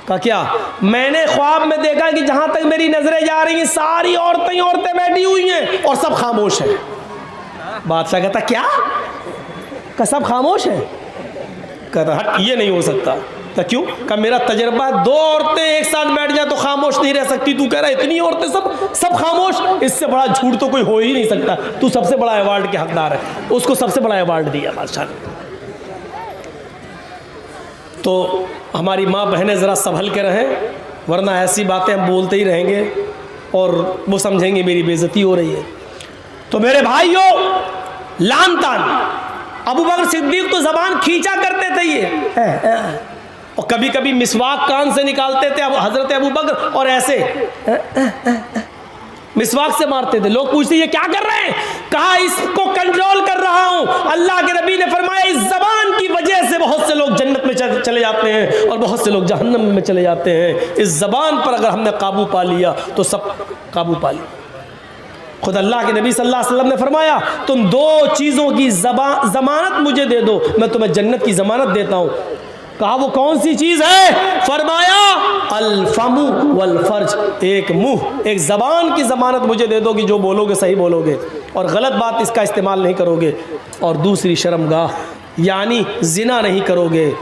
का क्या? मैंने ख्वाब में देखा कि जहां तक मेरी नजरें जा रही हैं सारी औरतें ही औरतें बैठी हुई हैं और सब खामोश है। बादशाह कहता क्या? का सब खामोश है? कहता हट, ये नहीं हो सकता। तो क्यों? का मेरा तजर्बा, दो औरतें एक साथ बैठ जाए तो खामोश नहीं रह सकती। तू कह रहा है इतनी औरतें सब खामोश, इससे बड़ा झूठ तो कोई हो ही नहीं सकता। तू सबसे बड़ा अवार्ड के हकदार है। उसको सबसे बड़ा अवार्ड दिया बादशाह ने। तो हमारी माँ बहनें ज़रा संभल के रहें, वरना ऐसी बातें हम बोलते ही रहेंगे और वो समझेंगे मेरी बेइज्जती हो रही है। तो मेरे भाइयों, लान तान अबू बकर सिद्दीक तो ज़बान खींचा करते थे ये, और कभी कभी मिसवाक कान से निकालते थे हज़रत अबू बकर और ऐसे मिसवाक से मारते थे। लोग पूछते ये क्या कर रहे हैं? कहा इसको कंट्रोल कर रहा हूं। अल्लाह के नबी ने फरमाया इस जबान की वजह से बहुत से लोग जन्नत में चले जाते हैं और बहुत से लोग जहन्नम में चले जाते हैं। इस जबान पर अगर हमने काबू पा लिया तो सब काबू पा लिया। खुद अल्लाह के नबी सल्लल्लाहु अलैहि वसल्लम ने फरमाया तुम दो चीज़ों की जमानत मुझे दे दो, मैं तुम्हें जन्नत की जमानत देता हूँ। कहा वो कौन सी चीज़ है? फरमाया अल फमु वल फर्ज, एक मुंह, एक ज़बान की ज़मानत मुझे दे दो कि जो बोलोगे सही बोलोगे और गलत बात इसका इस्तेमाल नहीं करोगे। और दूसरी शर्मगाह, यानी जिना नहीं करोगे,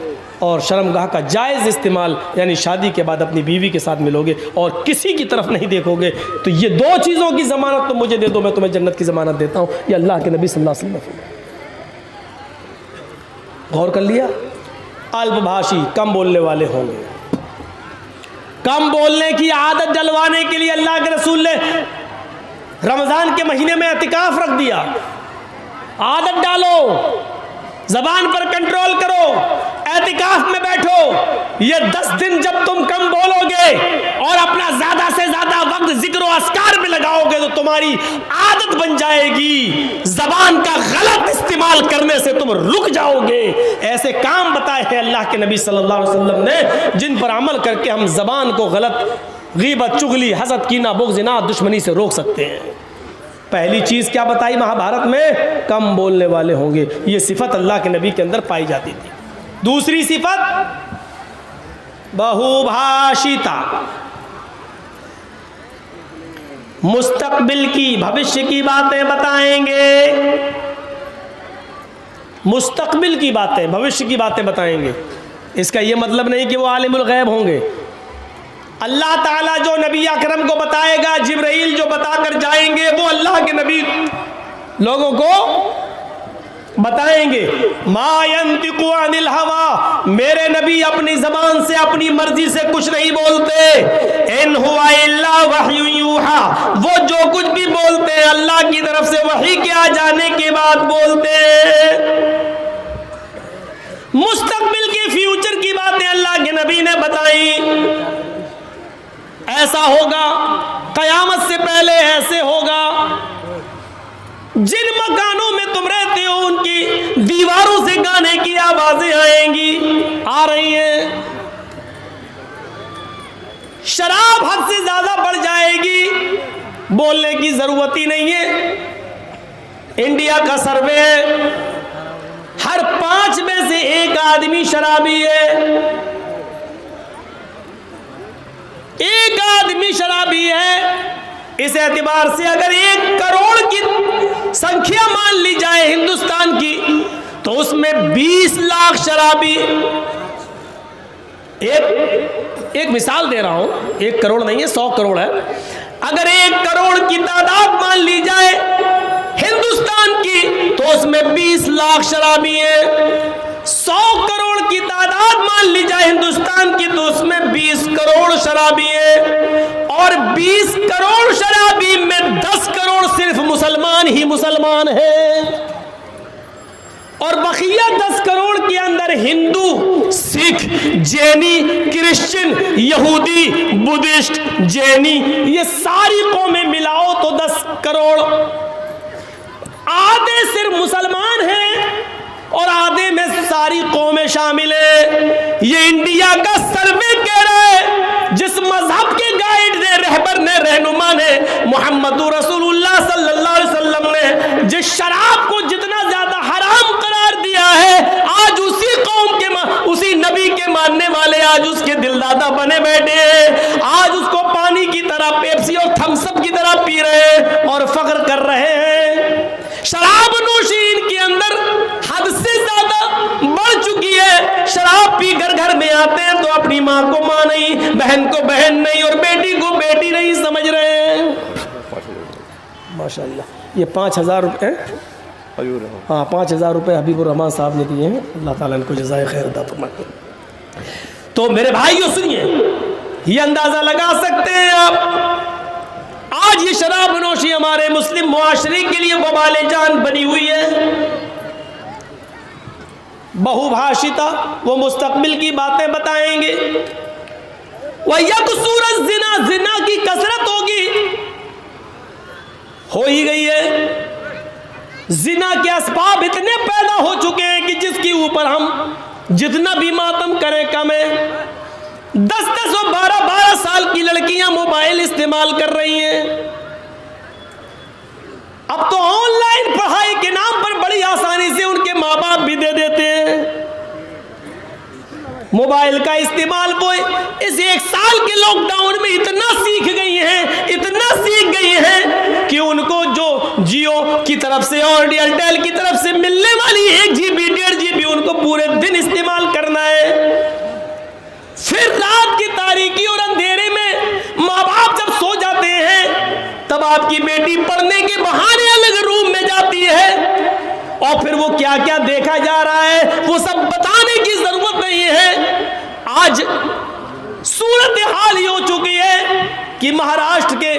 और शर्मगाह का जायज़ इस्तेमाल, यानी शादी के बाद अपनी बीवी के साथ मिलोगे और किसी की तरफ नहीं देखोगे। तो ये दो चीज़ों की ज़मानत तो मुझे दे दो, मैं तुम्हें जन्नत की ज़मानत देता हूँ। ये अल्लाह के नबी सल्लल्लाहु अलैहि वसल्लम। गौर कर लिया? अल्पभाषी, कम बोलने वाले होंगे। कम बोलने की आदत डलवाने के लिए अल्लाह के रसूल ने रमज़ान के महीने में एतिकाफ रख दिया। आदत डालो, ज़बान पर कंट्रोल करो, एतिकाफ में बैठो। ये 10 दिन जब तुम कम बोलोगे और अपना ज़्यादा से ज़्यादा वक्त जिक्र और अस्कार में लगाओगे तो तुम्हारी आदत बन जाएगी। ज़बान का गलत इस्तेमाल करने से तुम रुक जाओगे। ऐसे काम बताए हैं अल्लाह के नबी सल्लल्लाहु अलैहि वसल्लम ने जिन पर अमल करके हम ज़बान को गलत, गीबत, चुगली, हसद, कीना, बुग़्ज़, जिना, दुश्मनी से रोक सकते हैं। पहली चीज़ क्या बताई महाभारत में? कम बोलने वाले होंगे। ये सिफत अल्लाह के नबी के अंदर पाई जाती थी। दूसरी सिफत बहुभाषिता, मुस्तकबिल की, भविष्य की बातें बताएंगे। मुस्तकबिल की बातें, भविष्य की बातें बताएंगे। इसका यह मतलब नहीं कि वो आलिमुल गैब होंगे। अल्लाह ताला जो नबी अकरम को बताएगा, जिब्राइल जो बताकर जाएंगे, वो अल्लाह के नबी लोगों को बताएंगे। मा यंतिकु अनिल हवा, मेरे नबी अपनी जबान से, अपनी मर्जी से कुछ नहीं बोलते। इन हुआ इल्ला वह्यु यूहा, वो जो कुछ भी बोलते हैं अल्लाह की तरफ से वही के आ जाने के बाद बोलते हैं। मुस्तकबिल की, फ्यूचर की बातें अल्लाह के नबी ने बताई। ऐसा होगा, कयामत से पहले ऐसे होगा। जिन मकानों में तुम रहते हो उनकी दीवारों से गाने की आवाजें आएंगी, आ रही हैं। शराब हद से ज्यादा बढ़ जाएगी, बोलने की जरूरत ही नहीं है। इंडिया का सर्वे है, हर 5 में से 1 आदमी शराबी है। 1 आदमी शराबी है। इस एतबार से अगर 1 करोड़ की संख्या मान ली जाए हिंदुस्तान की, तो उसमें 20 लाख शराबी। एक मिसाल दे रहा हूं, 1 करोड़ नहीं है, 100 करोड़ है। अगर 1 करोड़ की तादाद मान ली जाए हिंदुस्तान की, तो उसमें 20 लाख शराबी है। 100 करोड़ की तादाद मान ली जाए हिंदुस्तान की, तो उसमें 20 करोड़ शराबी है। और 20 करोड़ शराबी में 10 करोड़ सिर्फ मुसलमान ही मुसलमान है, और बकिया 10 करोड़ के अंदर हिंदू, सिख, जैनी, क्रिश्चियन, यहूदी, बुद्धिस्ट, जैनी, ये सारी कौमें मिलाओ तो 10 करोड़। आधे सिर्फ मुसलमान हैं चीजों में शामिल है। ये इंडिया का सर्वे कह रहा है, जिस मजहब के गाइड ने, रहबर ने, रहनुमा ने, मोहम्मद रसूलुल्लाह सल्लल्लाहु अलैहि वसल्लम ने जिस शराब को जितना ज्यादा हराम करार दिया है, आज उसी कौम के, उसी नबी के मानने वाले आज उसके दिलदादा बने बैठे हैं। आज उसको पानी की तरह, पेप्सी और थम्स अप की तरह पी रहे हैं और फख्र कर रहे हैं। शराब नोशी इनके अंदर हद से ज्यादा बढ़ चुकी है। शराब पी घर घर में आते हैं तो अपनी माँ को माँ नहीं, बहन को बहन नहीं और बेटी को बेटी नहीं समझ रहे हैं। माशाल्लाह, ये 5,000 रुपये, हाँ 5,000 रुपये हबीबुर रहमान साहब ने दिए हैं। अल्लाह ताला इनको जज़ाए खैर अता फरमाए। तो मेरे भाइयों सुनिए, ये अंदाजा लगा सकते हैं आप, आज ये शराब नोशी हमारे मुस्लिम मुआशरे के लिए वबाले जान बनी हुई है। बहुभाषिता, वो मुस्तकबिल की बातें बताएंगे। वह यकसूरत जिना, जिना की कसरत होगी, हो ही गई है। जिना के असबाब इतने पैदा हो चुके हैं कि जिसके ऊपर हम जितना भी मातम करें कम है। 10-10 और 12-12 साल की लड़कियां मोबाइल इस्तेमाल कर रही हैं। अब तो ऑनलाइन पढ़ाई के नाम पर बड़ी आसानी से उनके माँ बाप भी दे देते हैं मोबाइल का इस्तेमाल। वो इस 1 साल के लॉकडाउन में इतना सीख गई हैं, इतना सीख गई हैं कि उनको जो जियो की तरफ से और एयरटेल की तरफ से मिलने वाली 1 GB 1.5 GB उनको पूरे दिन इस्तेमाल करना है। फिर रात की तारीकी और अंधेरे में माँ बाप जब सो जाते हैं, तब आपकी बेटी पढ़ने के बहाने अलग रूम में जाती है और फिर वो क्या क्या देखा जा रहा है वो सब बताने की जरूरत नहीं है। आज सूरत हाल ये हो चुकी है कि महाराष्ट्र के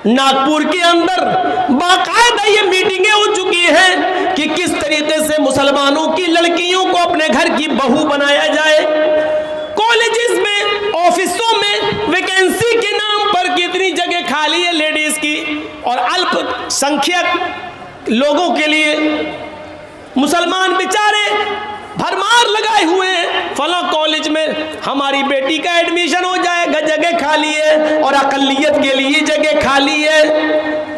नागपुर के अंदर बाकायदा ये मीटिंगें हो चुकी हैं कि किस तरीके से मुसलमानों की लड़कियों को अपने घर की बहू बनाया जाए। कॉलेजेस में, ऑफिसों में वैकेंसी के नाम पर कितनी जगह खाली है लेडीज की, और अल्पसंख्यक लोगों के लिए मुसलमान बेचारे भरमार लगाए हुए हैं। फला कॉलेज में हमारी बेटी का एडमिशन हो जाएगा, जगह खाली है, और अकलियत के लिए जगह खाली है।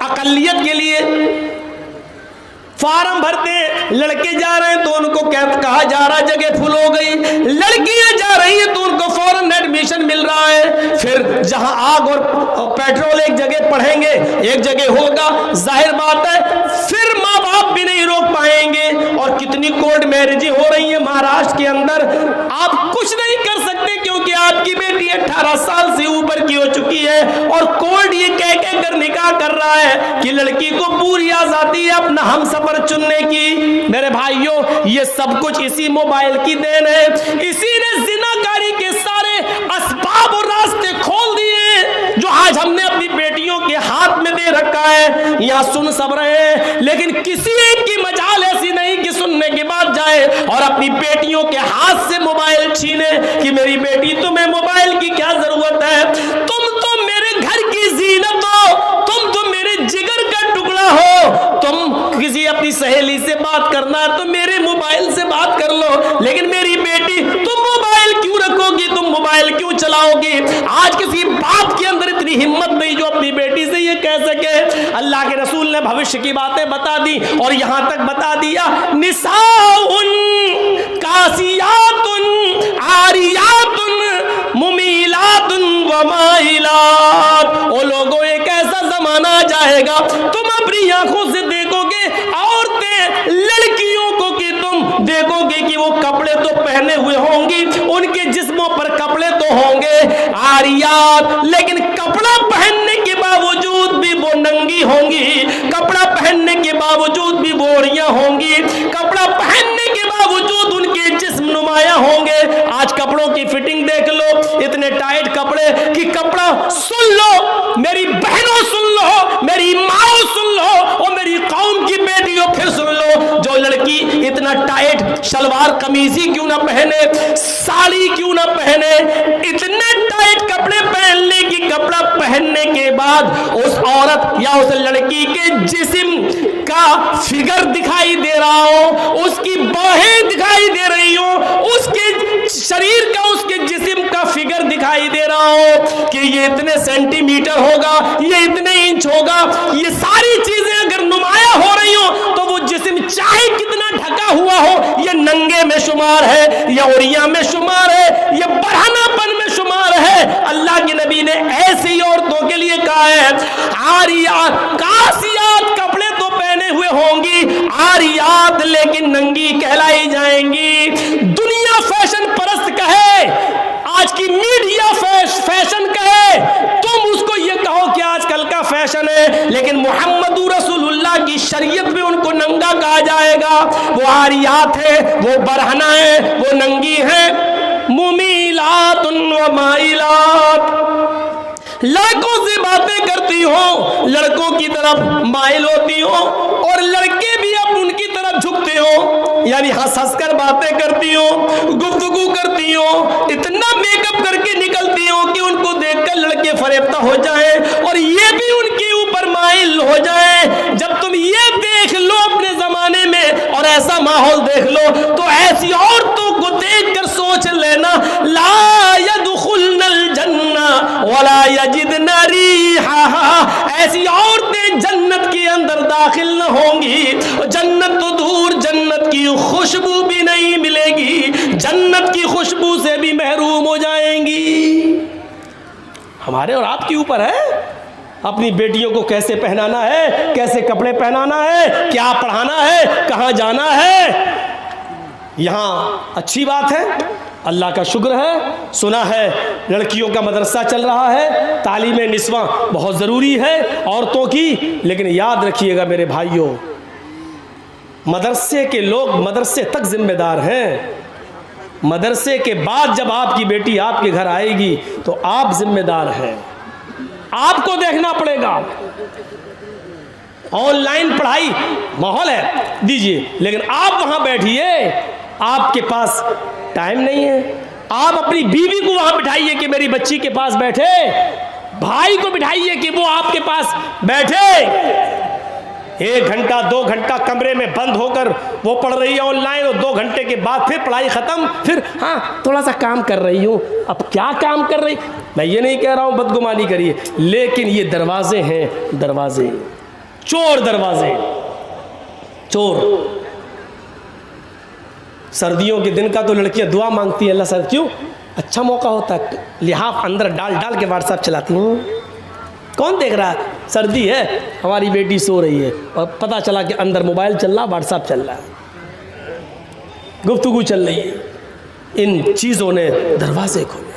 अकलियत के लिए फार्म भरते हैं, लड़के जा रहे हैं तो उनको कहा जा रहा है जगह फुल हो गई, लड़कियां जा रही हैं तो उनको फौरन एडमिशन मिल रहा है। फिर जहां आग और पेट्रोल एक जगह पढ़ेंगे, एक जगह होगा, जाहिर बात है फिर माँ बाप भी नहीं रोक पाएंगे। और कितनी कोर्ट मैरिजें हो रही है महाराष्ट्र के अंदर, आप कुछ नहीं कर सकते क्योंकि आपकी बेटी 18 साल से ऊपर की हो चुकी है और कोर्ट ये कह कर निकाह कर रहा है कि लड़की को पूरी आजादी है अपना हमसफर चुनने की। मेरे भाइयों, ये सब कुछ इसी मोबाइल की देन है। इसी ने जिनाकारी के सारे असबाब और रास्ते खोल दिए जो आज हमने अपनी बेटियों के हाथ में दे रखा है। यहाँ सुन सब रहे हैं, लेकिन किसी एक की मजाल ऐसी नहीं कि सुनने के बाद जाए और अपनी बेटियों के हाथ से मोबाइल छीने कि मेरी बेटी तुम्हें मोबाइल की क्या जरूरत है, तुम तो मेरे घर की जीनत हो, तुम तो मेरे जिगर का टुकड़ा हो, तुम किसी अपनी सहेली से बात करना है तो मेरे मोबाइल से बात कर लो, लेकिन मेरी बेटी तुम मोबाइल क्यों रखोगी, तुम मोबाइल क्यों चलाओगी। आज किसी बाप के अंदर इतनी हिम्मत नहीं जो अपनी बेटी से ये कह सके। अल्लाह के रसूल ने भविष्य की बातें बता दी और यहां तक बता दिया, निसाउन कासियातुन आरियातुन मुमीलातुन व माइलात। ओ लोगों, एक ऐसा जमाना आ जाएगा तुम अपनी आंखों से देखोगे औरतें लड़कियों को कि तुम देखोगे कि वो कपड़े तो पहने हुए होंगी, उनके जिस्मों पर कपड़े तो होंगे आरियात, लेकिन कपड़ा पहनने के बावजूद भी वो नंगी होंगी, कपड़ा पहनने के बावजूद भी बोरियां होंगी, कपड़ा पहनने के बावजूद उनके जिस्म नुमाया होंगे। आज कपड़ों की फिटिंग देख लो, इतने टाइट कपड़े कि कपड़ा सुन लो मेरी बहनों, सुन लो मेरी माओ, सुन लो और मेरी कौम की बेटियों फिर सुन लो, जो लड़की इतना टाइट शलवार कमीज ही क्यों ना पहने, साड़ी क्यों ना पहने, इतने टाइट कपड़े पहन ले कि कपड़ा पहनने के बाद उस औरत या उस लड़की के जिस्म का फिगर दिखाई दे रहा हो, उसकी बाहें दिखाई दे रही हो, उसके शरीर का, उसके जिस्म का फिगर दिखाई दे रहा हो कि ये इतने सेंटीमीटर होगा, ये इतने इंच होगा, ये सारी चीजें अगर नुमाया हो रही हो तो वो जिस्म चाहे कितना ढका हुआ हो, ये नंगे में शुमार है, ये उरिया में शुमार है, ये बढ़ानापन में शुमार है। अल्लाह के नबी ने ऐसी औरतों के लिए कहा है, आरियात कासियात, कपड़े तो पहने हुए होंगी, आरियात लेकिन नंगी कहलाई जाएंगी। दुनिया फैशन परस्त कहे, आज की मीडिया फैशन कहे, तुम उसको ये कहो कि आजकल का फैशन है, लेकिन मोहम्मद रसूलुल्लाह की शरीयत में उनको नंगा कहा जाएगा। वो आरियात है, वो बरहना है, वो नंगी है। मुमीलातुन व माइलात, लड़कों से बातें करती हो, लड़कों की तरफ माइल होती हो, और लड़के भी अब उनकी तरफ झुकते हो, यानी हंस हंस कर बातें करती हो, गुफ्तगू करती हो, इतना मेकअप करके निकलती हो कि उनको देखकर लड़के फरेफ्ता हो जाए और ये भी उनके ऊपर माइल हो जाए। जब तुम ये देख लो अपने जमाने में और ऐसा माहौल देख लो, तो ऐसी औरतों को देखकर सोच लेना, ला यदखुलनल जन्ना वला यजिदना रीहा, ऐसी औरतें जन्नत के अंदर दाखिल न होंगी। जन्नत तो दूर, जन्नत की खुशबू भी नहीं मिलेगी, जन्नत की खुशबू से भी महरूम हो जाएंगी। हमारे और आपके ऊपर है अपनी बेटियों को कैसे पहनाना है, कैसे कपड़े पहनाना है, क्या पढ़ाना है, कहाँ जाना है। यहाँ अच्छी बात है, अल्लाह का शुक्र है, सुना है लड़कियों का मदरसा चल रहा है, तालीम निस्वा बहुत ज़रूरी है औरतों की, लेकिन याद रखिएगा मेरे भाइयों, मदरसे के लोग मदरसे तक जिम्मेदार हैं। मदरसे के बाद जब आपकी बेटी आपके घर आएगी तो आप जिम्मेदार हैं, आपको देखना पड़ेगा। ऑनलाइन पढ़ाई माहौल है, दीजिए, लेकिन आप वहां बैठिए, आपके पास टाइम नहीं है। आप अपनी बीवी को वहां बिठाइए कि मेरी बच्ची के पास बैठे, भाई को बिठाइए कि वो आपके पास बैठे। 1 घंटा 2 घंटा कमरे में बंद होकर वो पढ़ रही है ऑनलाइन, और 2 घंटे के बाद फिर पढ़ाई खत्म, फिर हाँ थोड़ा सा काम कर रही हूँ। अब क्या काम कर रही, मैं ये नहीं कह रहा हूँ बदगुमानी करिए, लेकिन ये दरवाजे हैं, दरवाजे, चोर दरवाजे, चोर। सर्दियों के दिन का तो लड़कियां दुआ मांगती हैं, अल्लाह सर क्यों, अच्छा मौका होता है, लिहाफ अंदर डाल डाल के व्हाट्सएप चलाती हूँ। कौन देख रहा है, सर्दी है, हमारी बेटी सो रही है और पता चला कि अंदर मोबाइल चल रहा, व्हाट्सएप चल रहा है, गुफ्तगू चल रही है। इन चीज़ों ने दरवाजे खोले।